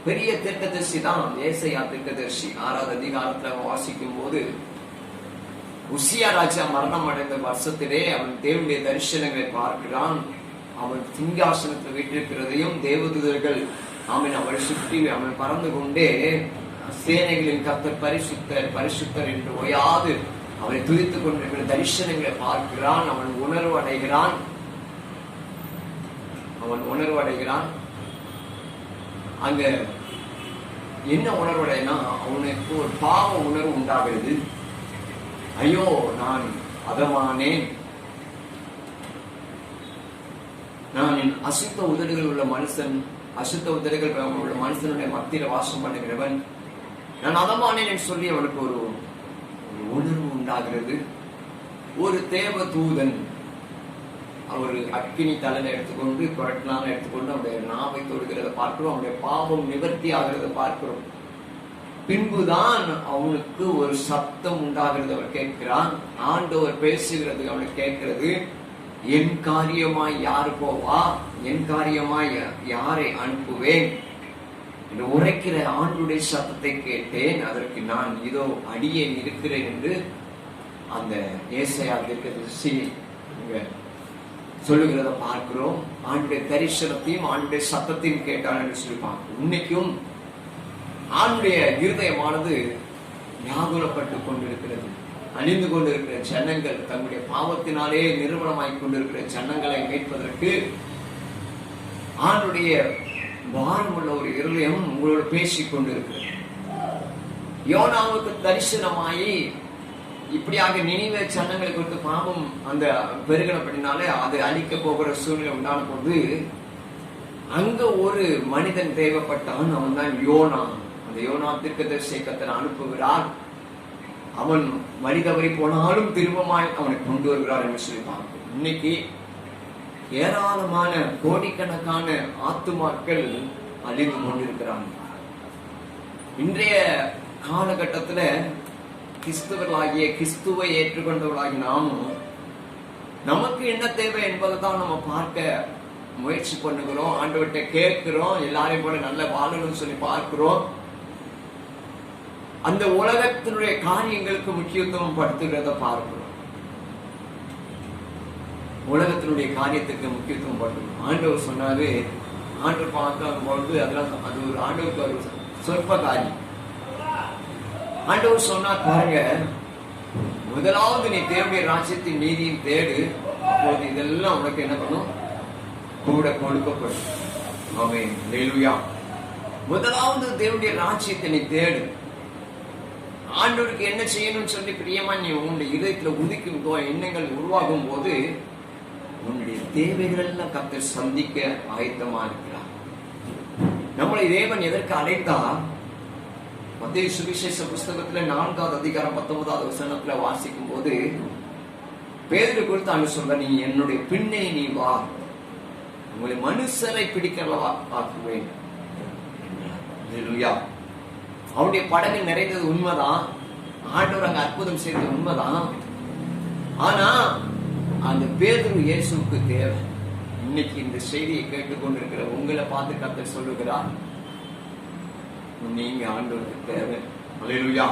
பெரிய தீர்க்கதரிசி தான் ஏசாயா தீர்க்கதரிசி. 6வது அதிகாரத்துல வாசிக்கும் போது, உசியா ராஜா மரணம் அடைந்த வருஷத்திலே அவன் தேவனுடைய தரிசனங்களை பார்க்கிறான். அவன் சிங்காசனத்தில் வீட்டிருக்கிறதையும் தேவதூதர்கள் அவன் அவரை சுற்றி அவன் பறந்து கொண்டே சேனைகளின் கர்த்தர் பரிசுத்தர் பரிசுத்தர் என்று ஓயாது அவரை துதித்துக் கொண்டிருக்கிற தரிசனங்களை பார்க்கிறான். அவன் உணர்வு அடைகிறான். அங்க என்ன உணர்வுடையனா, அவனுக்கு ஒரு பாவ உணர்வு உண்டாகிறது. ஐயோ நான் அதமானேன், நான் என் அசுத்த உதடுகள் உள்ள மனுஷன், அசுத்த உதடுகள் உள்ள மனுஷனுடைய மத்தியில வாசம் பண்ணுகிறவன், நான் அதமானேன் சொல்லி அவனுக்கு ஒரு உணர்வு உண்டாகிறது. ஒரு தேவ தூதன் அவர் அக்கினி தலையில எடுத்துக்கொண்டு குரட்டினால எடுத்துக்கொண்டு அவனுடைய நாவை தொடுகிறத பார்க்கிறோம். அவனுடைய பாவம் நிவர்த்தி ஆகிறத பார்க்கிறோம். பின்புதான் அவனுக்கு ஒரு சத்தம் உண்டாகிறது. அவர் கேட்கிறான். ஆண்டவர் பேசுகிறது அவனுக்கு கேட்கிறது. என் காரியமாய் யாரு போவா, என் காரியமாய் யாரை அனுப்புவேன் என்று உரைக்கிற ஆண்டுடைய சத்தத்தை கேட்டேன். அதற்கு நான் இதோ அடியேன் இருக்கிறேன் என்று அந்த ஏசாயா தீர்க்கதரிசி சொல்லுகிறத பார்க்கிறோம். ஆண்டுடைய தரிசனத்தையும் ஆண்டுடைய சத்தத்தையும் கேட்டான் என்று சொல்லிப்பாங்க. இன்னைக்கும் ஆண்டுடைய இருதயமானது வியாகுலப்பட்டுக் கொண்டிருக்கிறது. அழிந்து கொண்டிருக்கிற ஜனங்கள், தங்களுடைய பாவத்தினாலே நிறுவனமாய் கொண்டிருக்கிற ஜனங்களை மீட்பதற்கு ஆண்டுடைய பாரமுள்ள ஒரு இருதயம் உங்களோட பேசிக் கொண்டிருக்கிறது. யோனாவுக்கு தரிசனமாயி இப்படியாக நினைவே ஜனங்களை கொடுத்து பாவம் அந்த பெருகினப்படினாலே அது அழிக்க போகிற சூழ்நிலை உண்டான போது அங்க ஒரு மனிதன் தேவைப்பட்டான். அவன் தான் யோனா. அந்த யோனா தீர்க்கதரிசியை கர்த்தர் அனுப்புகிறார். அவன் வழி தவறி போனாலும் திரும்பமாய் அவனை கொண்டு வருகிறார் என்று சொல்லிப்பாங்க. இன்னைக்கு ஏராளமான கோடிக்கணக்கான ஆத்துமாக்கள் அழிந்து கொண்டிருக்கிறாங்க. இன்றைய காலகட்டத்துல கிறிஸ்தவர்களாகிய கிறிஸ்துவை ஏற்றுக்கொண்டவர்களாகி நாமும் நமக்கு என்ன தேவை என்பதைதான் நம்ம பார்க்க முயற்சி பண்ணுகிறோம். ஆண்டவர்கிட்ட கேட்கிறோம். எல்லாரையும் போல நல்ல வாழணும்னு சொல்லி பார்க்கிறோம். அந்த உலகத்தினுடைய காரியங்களுக்கு முக்கியத்துவம் படுத்துகிறத பார்க்கிறோம். உலகத்தினுடைய காரியத்துக்கு முக்கியத்துவம் படுத்துகிறோம். ஆண்டவர் சொன்னாரு, ஆண்டவர் பார்க்கும்போது அதெல்லாம் அது ஒரு ஆண்டவருக்கு ஒரு சொற்ப காரியம். ஆண்டவர் சொன்னார் பாருங்க, முதலாவது நீ தேவனுடைய ராஜ்யத்தின் நீதியின் தேடு, அப்போது இதெல்லாம் உனக்கு என்ன பண்ணும், கூட கொடுக்கப்படும். ஆமென். அல்லேலூயா. முதலாவது தேவனுடைய ராஜ்யத்தை நீ தேடு. ஆண்டவருக்கு என்ன செய்யணும்னு சொல்லி பிரியமா நீ உன்னுடைய இதயத்துல உதிக்கும் எண்ணங்கள் உருவாகும் போது உன்னுடைய தேவைகள் எல்லாம் கர்த்தர் சந்திக்க ஆயத்தமா இருக்கிறார். நம்மளை தேவன் எதற்கு அழைத்தா, மத்தேயு சுவிசேஷ புஸ்தகத்துல 4வது அதிகாரம் 19வது வசனத்துல வாசிக்கும் போது பேதுரு குறித்து அங்க சொல்ற, நீ என்னுடைய பின்னே நீ வா, உங்களை மனுஷரை பிடிக்கிறவா ஆக்குவேன். அவனுடைய படகு நிறைந்தது உண்மைதான். ஆண்டவர் அங்க அற்புதம் செய்தது உண்மைதான். ஆனா அந்த பேதுரு இயேசுவுக்கு தேவை. இன்னைக்கு இந்த செய்தியை கேட்டுக்கொண்டிருக்கிற உங்களை பார்த்து கர்த்தர் சொல்லுகிறார், நீங்க ஆண்டவருக்கு தேவை. அல்லேலூயா.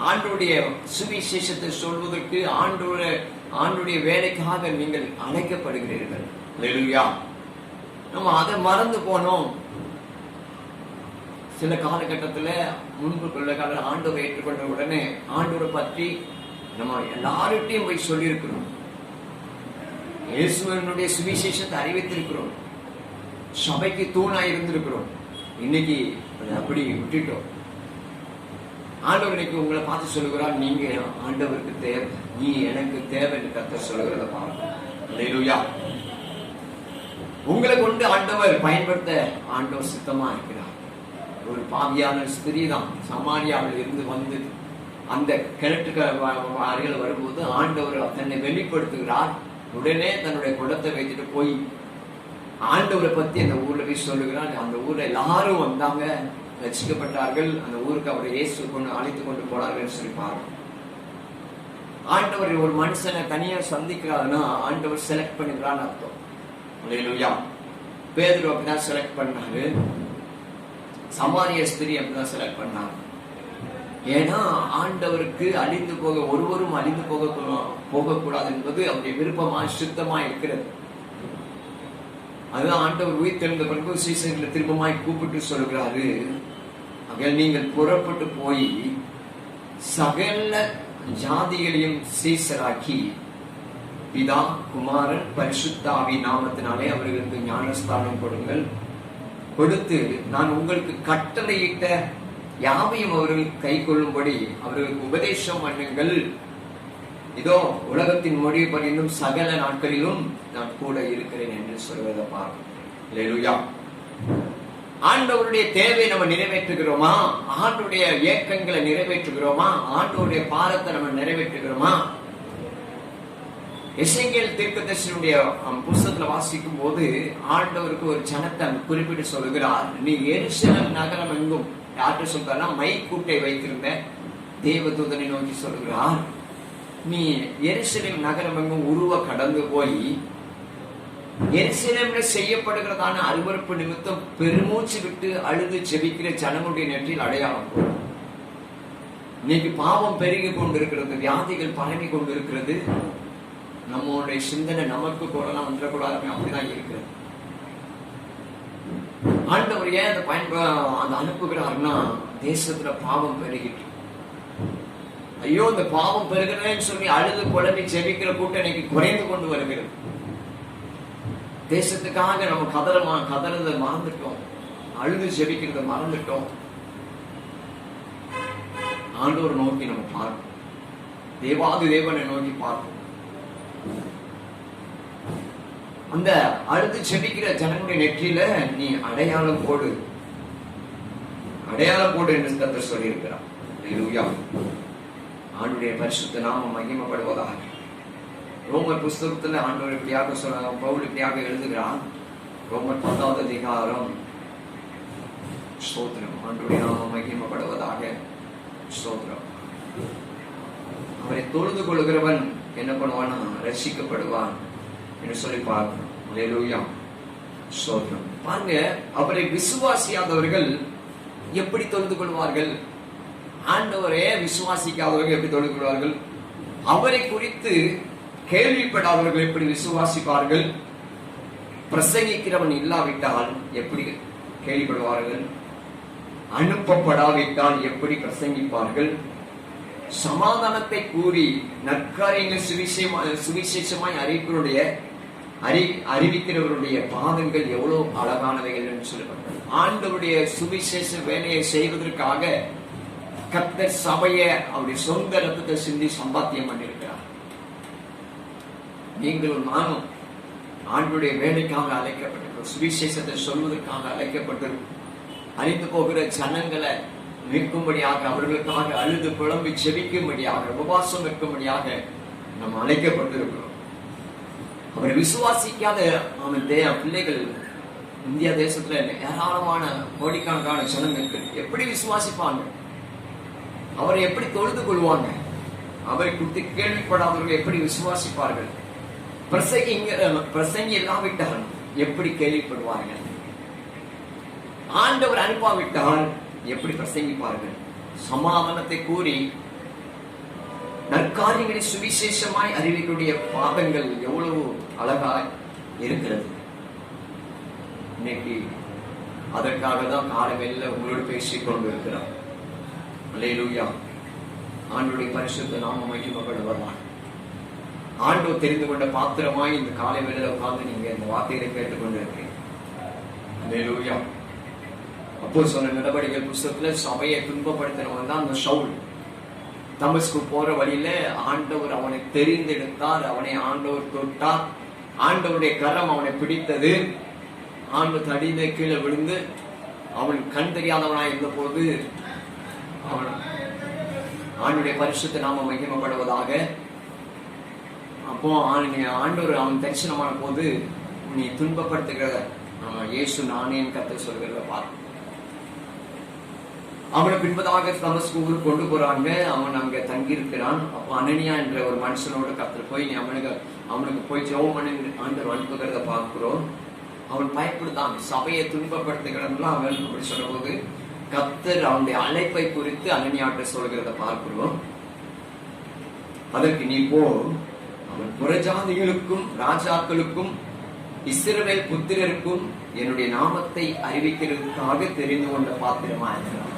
ஆண்டவருடைய சுவிசேஷத்தை சொல்வதற்கு ஆண்டவருடைய வேலைக்காக நீங்கள் அழைக்கப்படுகிறீர்கள். அல்லேலூயா. நம்ம அதை மறந்து போனோம். சில காலகட்டத்துல முன்பு உள்ள கால ஆண்டவரை ஏற்றுக்கொண்ட உடனே ஆண்டவரை பற்றி நம்ம எல்லார்கிட்டையும் போய் சொல்லியிருக்கிறோம். இயேசுவனுடைய சுவிசேஷத்தை அறிவித்திருக்கிறோம். சபைக்கு தூணாய் இருந்திருக்கிறோம். இன்னைக்கு அப்படி விட்டுட்டோம். ஆண்டவர் இன்னைக்கு உங்களை பார்த்து சொல்லுகிறார், நீங்க ஆண்டவருக்கு தேவை, நீ எனக்கு தேவை என்று கர்த்தர் சொல்லுகிறத பாருங்க. அல்லேலூயா. உங்களை கொண்டு ஆண்டவர் பயன்படுத்த ஆண்டவர் சித்தமா இருக்கிறார். ஒரு பாவியான ஸ்திரீ தான் சமாரியாவில் இருந்து வந்து அந்த கிணற்றுக்கு அருகில் வரும்போது ஆண்டவர் தன்னை வெளிப்படுத்துகிறார். உடனே தன்னுடைய குடத்தை வைத்துட்டு போய் ஆண்டவரை பத்தி அந்த ஊர்ல போய் சொல்லுகிறார். அந்த ஊர்ல எல்லாரும் வந்தாங்க, ரசிக்கப்பட்டார்கள். அந்த ஊருக்கு அவரை இயேசு கொண்டு அழைத்து கொண்டு போனார்கள் சொல்லி பாருங்க. ஆண்டவர் ஒரு மனுஷனை தனியா சந்திக்கிறாருன்னா ஆண்டவர் செலக்ட் பண்ணுகிறான்னு அர்த்தம். அல்லேலூயா. பேதுரு அப்படிதான் செலக்ட் பண்ணாரு, சமாரிய ஸ்திரீ அப்படிதான் செலக்ட் பண்ணாரு. ஏன்னா ஆண்டவருக்கு அழிந்து போக ஒருவரும் அழிந்து போகக்கூடாது என்பது அவருடைய விருப்பமா சுத்தமா இருக்கிறது. அதுதான் ஆண்டவர் உயிர்த்தெழுந்த பிறகு சீசர்களை திரும்பமாய் கூப்பிட்டு சொல்கிறாரு, அகல் நீங்கள் புறப்பட்டு போய் சகல ஜாதிகளையும் சீசராக்கி பிதா குமாரன் பரிசுத்த ஆவி நாமத்தினாலே அவர்களுக்கு ஞானஸ்தானம் கொடுங்கள், கொடுத்து நான் உங்களுக்கு கட்டளையிட்ட யாவையும் அவர்கள் கை கொள்ளும்படி அவர்களுக்கு உபதேசம் பண்ணுங்கள். இதோ உலகத்தின் மொழி பறிந்தும் சகல நாட்களிலும் நான் கூட இருக்கிறேன் என்று சொல்வதை பார்க்கிறோம். ஆண்டவருடைய தேவை நம்ம நிறைவேற்றுகிறோமா? ஆண்டவருடைய ஏக்கங்களை நிறைவேற்றுகிறோமா? ஆண்டவருடைய பாரத்தை நம்ம நிறைவேற்றுகிறோமா? எசேக்கியேல் தீர்க்கதரிசியுடைய புத்தகத்துல வாசிக்கும் போது ஆண்டவருக்கு ஒரு ஜனத்தை குறிப்பிட்டு சொல்லுகிறார், நீ எருசலேம் நகரம் எங்கும் யார்கிட்ட சொல்றாருன்னா மைக்கூட்டை வைத்திருந்த தேவதூதனை நோக்கி சொல்லுகிறார், நீ எருசலேம் நகரம் எங்கும் உருவ கடந்து போய் எருசலேம்ல செய்யப்படுகிறதான அருவருப்பு நிமித்தம் பெருமூச்சு விட்டு அழுது செபிக்கிற ஜனங்களுடைய நெற்றில் அடையாளம் போடும். இன்னைக்கு பாவம் பெருகி கொண்டிருக்கிறது, வியாதிகள் பரவி கொண்டிருக்கிறது. நம்மளுடைய சிந்தனை நமக்கு கொரோனா வந்துடக்கூடாது அப்படிதான் இருக்கிறது. ஆண்டவர் ஏன் அந்த அனுப்புகிறார்னா தேசத்துல பாவம் பெருகிட்டு, ஐயோ இந்த பாவம் பெருகிறேன்னு சொல்லி அழுது குழம்பி செபிக்கிற கூட்டம் இன்னைக்கு குறைந்து கொண்டு வருகிறது. தேசத்துக்காக நம்ம கதறதை மறந்துட்டோம், அழுது செபிக்கிறத மறந்துட்டோம். ஆண்டவர் நோக்கி நம்ம பார்ப்போம், தேவாதி தேவனை நோக்கி பார்ப்போம். அந்த அழுது செபிக்கிற ஜனங்களுடைய நெற்றியில நீ அடையாளம் போடு, அடையாளம் போடு என்று கர்த்தர் சொல்லி இருக்கிறார். அல்லேலூயா. ஆண்டவருடைய பரிசுத்த நாமம் மகிமைப்படுவதாக. ரோமர் புஸ்தகத்துல ஆண்டவர் இப்படியாக பவுல் இப்படியாக எழுதுகிறான். ரோமர் 10வது அதிகாரம். ஸ்தோத்திரம். ஆண்டவருடைய நாமம் மகிமைப்படுவதாக. ஸ்தோத்திரம். அவரை தொழுது கொள்கிறவன் என்ன பண்ணுவான்? ரட்சிக்கப்படுவான் என்று சொல்லி பார்க்கிறோம். அல்லேலூயா. ஸ்தோத்திரம். பாருங்க, அவரை விசுவாசியாதவர்கள் எப்படி தொழுது கொள்வார்கள்? ஆண்டவரே விசுவாசிக்காதவர்கள் எப்படி தொழுது கொள்வார்கள்? அவரை குறித்து கேள்விப்படாதவர்கள் எப்படி விசுவாசிப்பார்கள்? பிரசங்கிக்கிறவன் இல்லாவிட்டால் எப்படி கேள்விப்படுவார்கள்? அனுப்பப்படாவிட்டால் எப்படி பிரசங்கிப்பார்கள்? சமாதானத்தை கூறி நற்காரியங்கள் சுவிசேஷமாய் அறிவிக்கிறவருடைய பாதங்கள் எவ்வளவு அழகானவைகள் என்று சொல்லப்பட்டது. ஆண்டவருடைய சுவிசேஷ வேலையை செய்வதற்காக கர்த்தர் சபையை அவருடைய சொந்த ரத்தத்தை சிந்தி சம்பாத்தியம் பண்ணியிருக்கிறார். நீங்களும் நானும் ஆண்டவருடைய வேலைக்காக அழைக்கப்பட்டிருக்கிறோம், சுவிசேஷத்தை சொல்வதற்காக அழைக்கப்பட்டிருக்கிறோம். அறிந்து போகிற ஜனங்களை மீட்கும்படியாக, அவர்களுக்காக அழுது புலம்பி செபிக்கும்படியாக, உபவாசம் இருக்கும்படியாக நம்ம அழைக்கப்பட்டிருக்கிறோம். அவரை விசுவாசிக்காத பிள்ளைகள் இந்தியா தேசத்துல ஏராளமான கோடிக்கணக்கான ஜனங்கள் எப்படி விசுவாசிப்பாங்க? அவரை எப்படி தொழுது கொள்வாங்க? அவரை குறித்து கேள்விப்படாதவர்கள் எப்படி விசுவாசிப்பார்கள்? பிரசங்கி இல்லாவிட்டால் எப்படி கேள்விப்படுவார்கள்? ஆண்டவர் அனுப்பாவிட்டால் எப்படி பிரசங்கிப்பார்கள்? சமாதானத்தை கூறி நற்காரியங்களை சுவிசேஷமாய் அறிவிக்கக்கூடிய பாதங்கள் எவ்வளவு அழகாய் இருக்கிறது. இன்னைக்கு அதற்காக தான் காலங்களில் உங்களோடு பேசிக் கொண்டு இருக்கிறோம். அல்லேலூயா. ஆண்டவருடைய பரிசுத்த நாமம் மகிமைப்படுவதாக. ஆண்டவர் தெரிந்து கொண்ட பாத்திரமாய் இந்த காலை வேளையில உட்கார்ந்து நீங்க இந்த வார்த்தைகளை கேட்டுக்கொண்டு இருக்கிறீங்க. அல்லேலூயா. அப்போஸ்தலர் நடவடிக்கைகள் புத்தகத்துல சபையை துன்பப்படுத்தினவன் தான் அந்த சவுல். தமஸ்கு போற வழியில ஆண்டவர் அவனை தெரிந்தெடுத்தார், அவனை ஆண்டவர் தொட்டார், ஆண்டவருடைய கரம் அவனை பிடித்தது. ஆண்டு தடியிலே கீழே விழுந்து அவன் கண் தெரியாதவனாய் இருந்த போது அவன் ஆண்டுடைய பரிசுத்த நாம மகிமைப்படுவதாக. அப்போ ஆண்டவர் அவன் தரிசனமான போது நீ துன்பப்படுத்துகிற இயேசு நானேன்னு கர்த்தர் சொல்கிறத பார்க்க அவனை பின்பதாக தமஸ்குவுக்கு கொண்டு போறாங்க. அவன் அங்க தங்கி இருக்கிறான். அப்போ அனனியா என்ற ஒரு மனுஷனோட கர்த்தர் போய் நீ அவனுக்கு போய் ஜெபம் பண்ணி ஆண்டவர் அனுப்புகிறத பார்க்கிறோம். அவன் பயப்படுத்தான், சபையை துன்பப்படுத்துகிறதெல்லாம் அவன் அப்படி சொல்ற போது கர்த்தர் அவனுடைய அழைப்பை குறித்து அனனியாட்ட சொல்கிறத பார்க்கிறோம். அதற்கு நீ போ, அவன் புறஜாதிகளுக்கும் ராஜாக்களுக்கும் இஸ்ரவேல் புத்திரருக்கும் என்னுடைய நாமத்தை அறிவிக்கிறதுக்காக தெரிந்து கொண்ட பாத்திரமா இருக்கிறான்.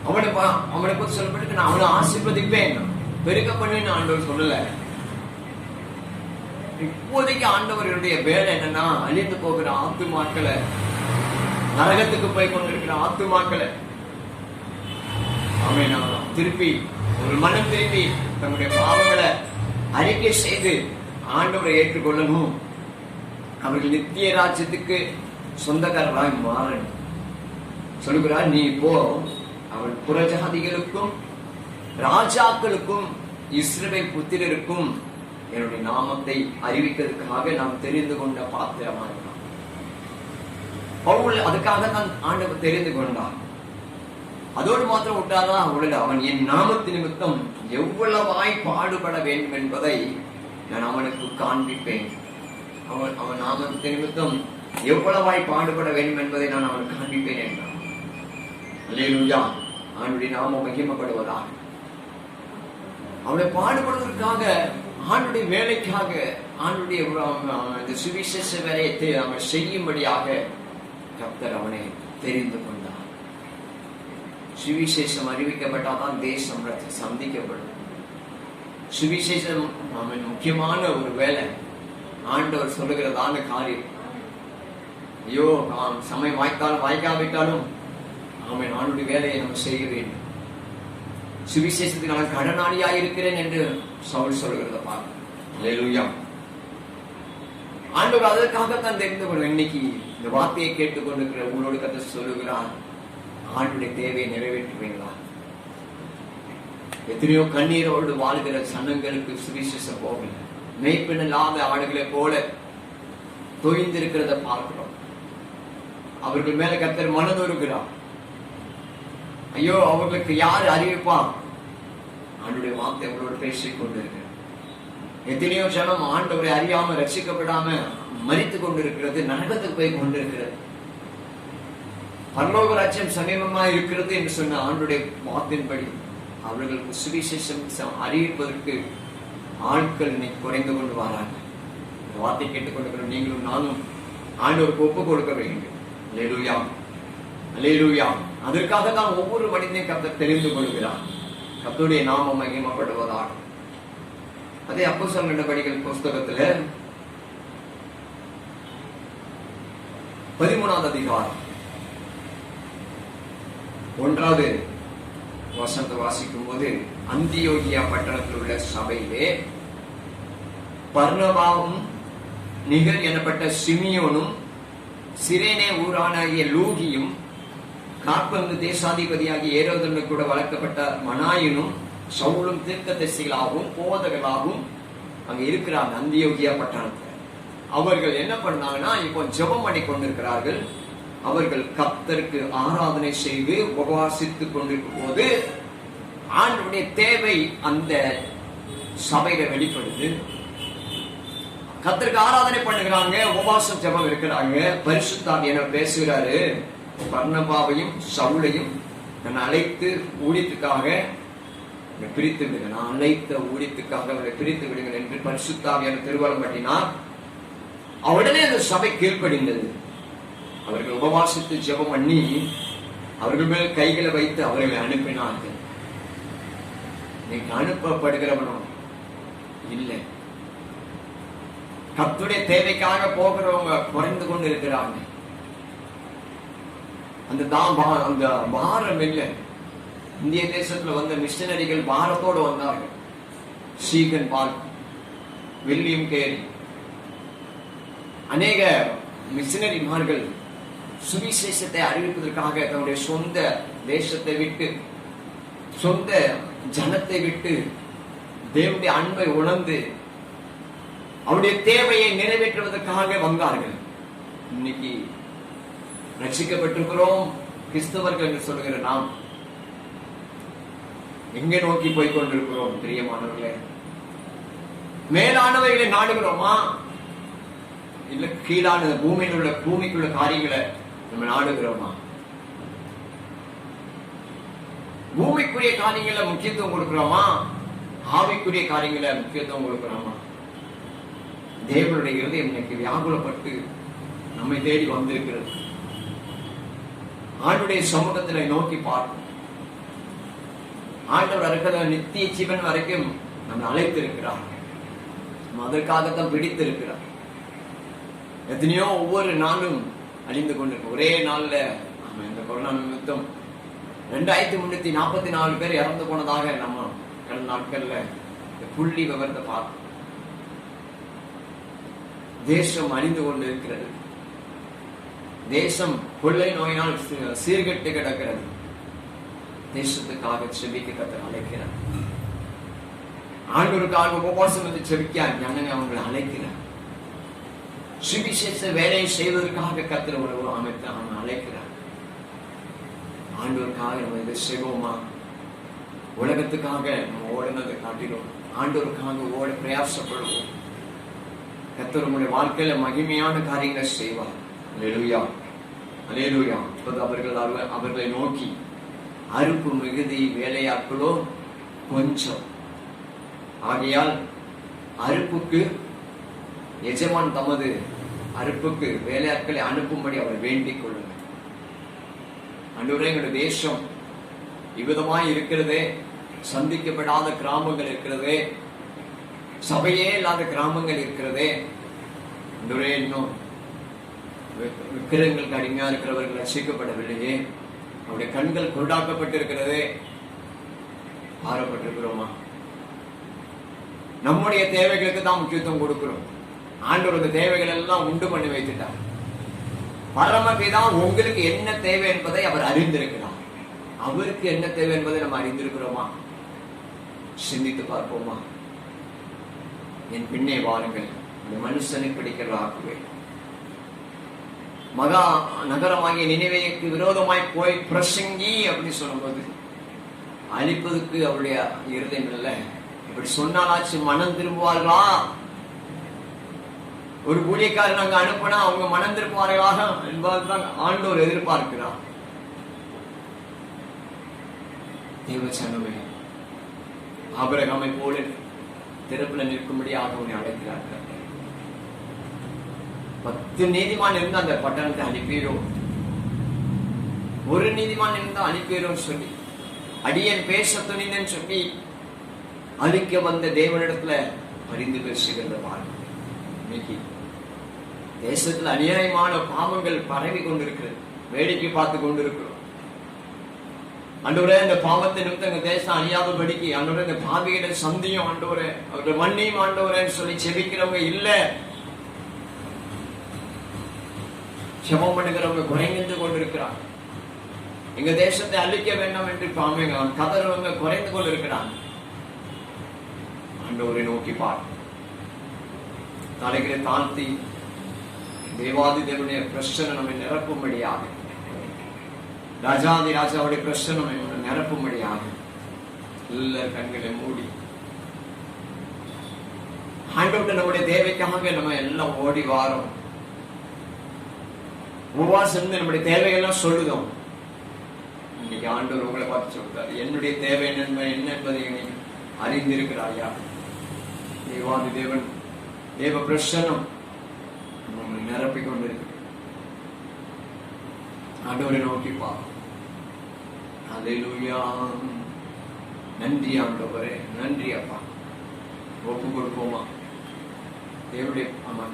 அவனை பத்தி சொல்லப்பட்டு நான் அவனை ஆசீர்வதிப்பேன், பெருக்க பண்ணுவேன்னு ஆண்டவர் சொல்லல. இப்போதைக்கு ஆண்டவர்களுடைய வேலை என்னன்னா, அழிந்து போகிற ஆத்துமாக்களை, நரகத்துக்கு போய் கொண்டிருக்கிற ஆத்துமாக்களை அவன் திருப்பி ஒரு மனம் திருப்பி தன்னுடைய பாவங்களை அறிக்கை செய்து ஆண்டவரை ஏற்றுக்கொள்ளணும். அவர்கள் நித்திய ராஜ்யத்துக்கு சொந்தக்காரராய் மாறணும் சொல்லுகிறார். நீ போ, அவன் புறஜாதிகளுக்கும் ராஜாக்களுக்கும் இஸ்ரவேல் புத்திரருக்கும் என்னுடைய நாமத்தை அறிவிக்கிறதுக்காக நாம் தெரிந்து கொண்ட பாத்திரமா இருக்கிறான். பவுல் அதுக்காக தான் ஆண்டவர் தெரிந்து கொண்டான். அதோடு மாத்திரம் விட்டாரா அவன் என் நாமத்து நிமித்தம் எவ்வளவாய் பாடுபட வேண்டும் என்பதை நான் அவனுக்கு காண்பிப்பேன். அவன் நாமத்து நிமித்தம் எவ்வளவாய் பாடுபட வேண்டும் என்பதை நான் அவனுக்கு காண்பிப்பேன் என்றான். அல்லேலூயா, ஆண்டுடைய நாமம் மகிமைப்படுவதாக. அவனை பாடுபடுவதற்காக, ஆண்டுடைய வேலைக்காக, ஆண்டுடைய இந்த சுவிசேஷ வேலையை அவன் செய்யும்படியாக கர்த்தர் அவனை தெரிந்து கொண்டார். சுவிசேஷம் அறிவிக்கப்பட்டால்தான் தேசம் சந்திக்கப்படும். சுவிசேஷம் அவன் முக்கியமான ஒரு வேலை. ஆண்டவர் சொல்லுகிறதான காரியம். ஐயோ, சமயம் வாய்த்தாலும் வாய்க்காவிட்டாலும் அவன் ஆண்டுடைய வேலையை நம்ம செய்ய வேண்டும். சுவிசேஷத்துக்கு நான் கடனாளியா இருக்கிறேன் என்று சவுல் சொல்லுகிறத பார்க்க. அல்லேலூயா. ஆண்டவர் அதற்காகத்தான் தெரிந்து கொள்ளும். இன்னைக்கு இந்த வார்த்தையை கேட்டுக்கொண்டிருக்கிற உங்களோட கதை சொல்லுகிறார், ஆண்டுடைய தேவையை நிறைவேற்றுவீங்களா? எத்தனையோ கண்ணீரோடு வாழ்கிற சனங்களுக்கு சுவிசேஷம் போகல. மெய்ப்பெண் இல்லாத ஆடுகளை போல தொய்ந்திருக்கிறத பார்க்கிறோம். அவர்கள் மேல கர்த்தர் மனதொருகிறார். ஐயோ, அவர்களுக்கு யாரு அறிவிப்பான்? ஆண்டுடைய வார்த்தை அவங்களோட பேசிக் கொண்டிருக்கிறார். எத்தனையோ ஜனம் ஆண்டவரை அறியாம ரட்சிக்கப்படாம மரித்து கொண்டிருக்கிறது, நரகத்துக்கு போய் கொண்டிருக்கிறது. பரலோக ராஜ்யம் சமீபமா இருக்கிறது என்று சொன்ன ஆண்டுடைய வார்த்தையின்படி அவர்களுக்கு சுவிசேஷம் அறிவிப்பதற்கு ஆட்கள் இன்னைக்கு குறைந்து கொண்டு வராங்க. வார்த்தை கேட்டுக்கொண்டிருக்கிற நீங்களும் நானும் ஆண்டவருக்கு ஒப்பு கொடுக்க வேண்டும். அல்லேலூயா, அல்லேலூயா. அதற்காக தான் ஒவ்வொரு மனிதனையும் கர்த்தர் தெரிந்து கொள்கிறார். கர்த்தருடைய நாமம் மகிமைப்படுவதாக. அதே அப்போஸ்தலர் நடபடிகள் புஸ்தகத்துல 13வது அதிகாரம் 1வது வசனத்தை வாசிக்கும் போது, அந்தியோகியா பட்டணத்தில் உள்ள சபையிலே பர்னபாவும் நிகர் எனப்பட்ட சிமியோனும் சிரேனே ஊரானாகிய லூகியும் காற்பங்கு தேசாதிபதியாகிய ஏரோதனு கூட வளர்க்கப்பட்ட மனாயினும் சவுலும் தீர்க்கதரிசிகளாகவும் போதகர்களாகவும் அங்க இருக்கிறாங்க அந்தியோகியா பட்டணத்தில். அவர்கள் என்ன பண்ணாங்கன்னா, இப்போ ஜெபம் பண்ணி கொண்டிருக்கிறார்கள். அவர்கள் கர்த்தருக்கு ஆராதனை செய்து உபவாசித்துக் கொண்டிருக்கும் போது ஆண்டவருடைய தேவை அந்த சபையில வெளிப்படுது. கர்த்தருக்கு ஆராதனை பண்ணுகிறாங்க, உபவாசம் ஜெபம் இருக்கிறாங்க. பரிசுத்த ஆவியானவர் பேசுகிறாரு, பர்னபாவையும் சவுலையும் நான் அழைத்து ஊழியத்துக்காக பிரித்து விடுங்க, நான் அழைத்த ஊழியத்துக்காக அவரை பிரித்து விடுங்கள் என்று பரிசுத்த ஆவியானவர் திருவலம் பண்ணினார். உடனே அந்த சபை கீழ்ப்படிந்தது. அவர்கள் உபவாசித்து ஜெபம் பண்ணி அவர்கள் மேல் கைகளை வைத்து அவர்களை அனுப்பினார்கள். நீங்க அனுப்பப்படுகிறவனோ இல்லை, கர்த்தருடைய தேவைக்காக போகிறவங்க குறைந்து கொண்டு இருக்கிறாங்க. அந்த பாரம் இல்லை. இந்திய தேசத்துல வந்த மிஷனரிகள் பாரத்தோடு வந்தார்கள். சீகன் பால், வில்லியம் கேரி, அநேக மிஷனரிமார்கள் சுவிசேஷத்தை அறிவிப்பதற்காக தன்னுடைய சொந்த தேசத்தை விட்டு, சொந்த ஜனத்தை விட்டு தேவனுடைய அன்பை உணர்ந்து அவருடைய தேவையை நிறைவேற்றுவதற்காக வந்தார்கள். இன்னைக்கு ரட்சிக்கப்பட்டிருக்கிறோம் கிறிஸ்தவர்கள் என்று சொல்லுகிற நாம் எங்கே நோக்கி போய் கொண்டிருக்கிறோம் பிரியமானவர்களே? மேலானவைகளை நாடுகிறோமா, இல்ல கீழான பூமிக்குள்ள காரியங்களை நம்ம நாடுகிறோமா? பூமிக்குரிய காரியங்களை முக்கியத்துவம் கொடுக்கிறோமா, ஆவிக்குரிய காரியங்களை முக்கியத்துவம் கொடுக்கிறோமா? தேவனுடைய இருதயம் இன்னைக்கு வியாகுலப்பட்டு நம்மை தேடி வந்திருக்கிறது. ஆண்டுடைய சமூகத்தினை நோக்கி பார்க்கும். ஆண்டவர் இருக்கிற நித்திய ஜீவன் வரைக்கும் நம்ம அழைத்திருக்கிறார். அதற்காகத்தான் பிடித்திருக்கிறார். எத்தனையோ ஒவ்வொரு நாளும் அழிந்து கொண்டிருக்க ஒரே நாள்ல இந்த கொரோனா நிமித்தம் 2344 பேர் இறந்து போனதாக நம்ம கடந்த நாட்கள்ல புள்ளி விவரத்தை பார்த்தோம். தேசம் அழிந்து கொண்டு இருக்கிறது. தேசம் கொள்ளை நோயினால் சீர்கெட்டு கிடக்கிறது. தேசத்துக்காக செபிக்க கர்த்தர் அழைக்கிறார். ஆண்டவருக்காக உபவாசம் வந்து செபிக்க ஞானங்க அவங்களை அழைக்கிறார். சுவிசேஷ வேலையை செய்வதற்காக கர்த்தர் ஒரு அமைத்து அவங்க அழைக்கிறார். ஆண்டவருக்காக நம்ம இதை செய்வோமா? உலகத்துக்காக நம்ம ஓடினதை காட்டிடும். ஆண்டவருக்காக ஓட பிரயாசப்படுவோம். கர்த்தர் உங்களுடைய வாழ்க்கையில மகிமையான காரியங்களை செய்வார். அல்லேலூயா, அல்லேலூயா. அவர்களை நோக்கி அறுப்பு மிகுதி, வேலையாட்களோ கொஞ்சம். ஆகையால் அறுப்புக்கு எஜமான் தமது அறுப்புக்கு வேலையாட்களை அனுப்பும்படி அவர் வேண்டிக் கொள்ளுங்கள். ஆண்டவரே, எங்களுடைய தேசம் இவ்விதமாய் இருக்கிறதே, சந்திக்கப்படாத கிராமங்கள் இருக்கிறதே, சபையே இல்லாத கிராமங்கள் இருக்கிறதே. ஆண்டவரே, இன்னும் விக்கிரங்களுக்கு அடிமையா இருக்கிறவர்கள் ரட்சிக்கப்படவில்லையே, அவருடைய கண்கள் குருடாக்கப்பட்டிருக்கிறதே. ஆறப்பட்டிருக்கிறோமா? நம்முடைய தேவைகளுக்கு தான் முக்கியத்துவம் கொடுக்கிறோம். ஆண்டவருடைய தேவைகள் எல்லாம் உண்டு பண்ணி வைத்துட்டார். பரமபிதா உங்களுக்கு என்ன தேவை என்பதை அவர் அறிந்திருக்கிறார். அவருக்கு என்ன தேவை என்பதை நம்ம அறிந்திருக்கிறோமா? சிந்தித்து பார்ப்போமா? என் பின்னே வாருங்கள், இந்த மனுஷனை பிடிக்கிறதாக்குவேன். மகா நகரமாகிய நினைவேக்கு விரோதமாய் போய் பிரசங்கி அப்படின்னு சொல்லும்போது அழிப்பதற்கு அவருடைய இருதயம் இல்லை. இப்படி சொன்னாலாச்சு மனம் திரும்புவார்களா? ஒரு ஊழியக்காரன் அங்க அனுப்பினா அவங்க மனம் திரும்புவார்களாக என்பதுதான் ஆண்டவர் எதிர்பார்க்கிறார். தேவச்சனமே, ஆபிரகாமை போல திறப்புல நிற்கும்படியாக அவனை அழைக்கிறார்கள். 10 நீதிமான் இருந்து அந்த பட்டணத்தை அனுப்பிடும், ஒரு நீதிமான் இருந்தா அனுப்பிடும் சொல்லி அடியன் பேச துணிந்தன்னு சொல்லி அழிக்க வந்த தேவனிடத்துல பரிந்து பேசுகிற வாழ்க்கை. இன்னைக்கு தேசத்துல அநியாயமான பாவங்கள் பரவி கொண்டிருக்கிறது, வேடிக்கை பார்த்து கொண்டிருக்கிறோம். ஆண்டவரே, இந்த பாவத்தை நிமித்தம் எங்க தேசம் அழியாதபடிக்கு ஆண்டவரே இந்த பாவிகளை சந்தியும் ஆண்டவரே, அவருடைய மண்ணையும் ஆண்டவரேன்னு சொல்லி செபிக்கிறவங்க இல்ல, ஜெபம் பண்ணுகிறவங்க குறைந்து கொண்டிருக்கிறார். எங்க தேசத்தை அழிக்க வேண்டாம் என்று கதறவங்க குறைந்து கொண்டிருக்கிறாங்க. ஆண்டவரை நோக்கி பார், தலைகளை தாழ்த்தி தேவாதி தேவனுடைய பிரசன்னம் நம்மை நிரப்பும்படியாக, ராஜாதி ராஜாவுடைய பிரசன்னம் நம்மை நிரப்பும்படியாக எல்லார் கண்களை மூடி ஆண்டவருடைய நம்முடைய தேவைக்காக நம்ம எல்லாம் ஓடி வாரோம். உபவாசம் நம்முடைய தேவையெல்லாம் சொல்லுதோம். இன்னைக்கு ஆண்டவர் உங்களை பார்த்து சொல்றாரு, என்னுடைய தேவை என்ன என்பதை அறிந்திருக்கிறாயா? தேவாதி தேவன் தேவ பிரசன்னம் நம்மை நிரப்பிக் கொண்டிருக்கு. ஆண்டவரை நோக்கி பா. அல்லேலூயா. நன்றி ஆண்டவரே, நன்றி அப்பா. ஒப்பு கொடுப்போமா? தேவனுடைய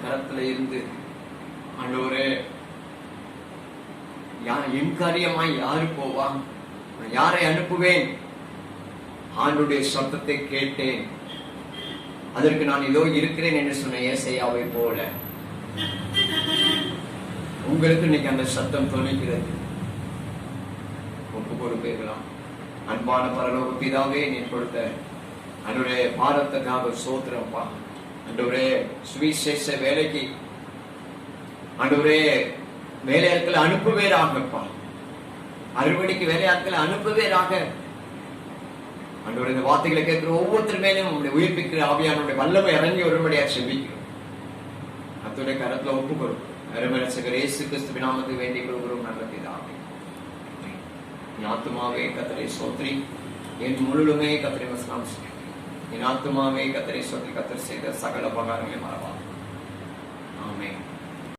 கரத்துல இருந்து ஆண்டவரே, என் காரியமாய் யாரு போவா? யாரை அனுப்புவேன்? ஆண்டுடைய சத்தத்தை கேட்டேன், அதற்கு நான் இதோ இருக்கிறேன் என்று சொன்ன ஏசாயாவை போல உங்களுக்கு இன்னைக்கு அந்த சத்தம் தொனிக்கிறது. ஒப்பு கொடுப்பீர்களா? அன்பான பரலோக பிதாவே, நீ கொடுத்த அன்றைய பாரத்துக்காக சோத்திரம்ப்பா. அன்றைய சுவிசேஷ வேலைக்கு அன்றைய வேலையாட்களை அனுப்புவேராகப்பா. அறுவடைக்கு வேலையாட்களை அனுப்புவேராக. அன்றைய இந்த வார்த்தைகளை கேட்கிற ஒவ்வொருத்தர் மேலும் உங்களுடைய உயிர்ப்பிக்கிற ஆவியானுடைய வல்லமை இறங்கி ஒருபடியாக செபிக்கிறோம். அத்துடைய கரத்துல ஒப்புக்கொள்ளும். அருமரசகர் இயேசு கிறிஸ்து நாமத்துக்கு வேண்டிக் கொள்கிறோம் நல்ல பிதாவே. என் ஆத்துமாவே கர்த்தரை ஸ்தோத்திரி, என் முழுமே கர்த்தரை வசனம் செய்யும். என் ஆத்துமாவே கர்த்தரை ஸ்தோத்திரி, கர்த்தர் செய்த சகல உபகாரங்களை மறவாதே. ஆமென்.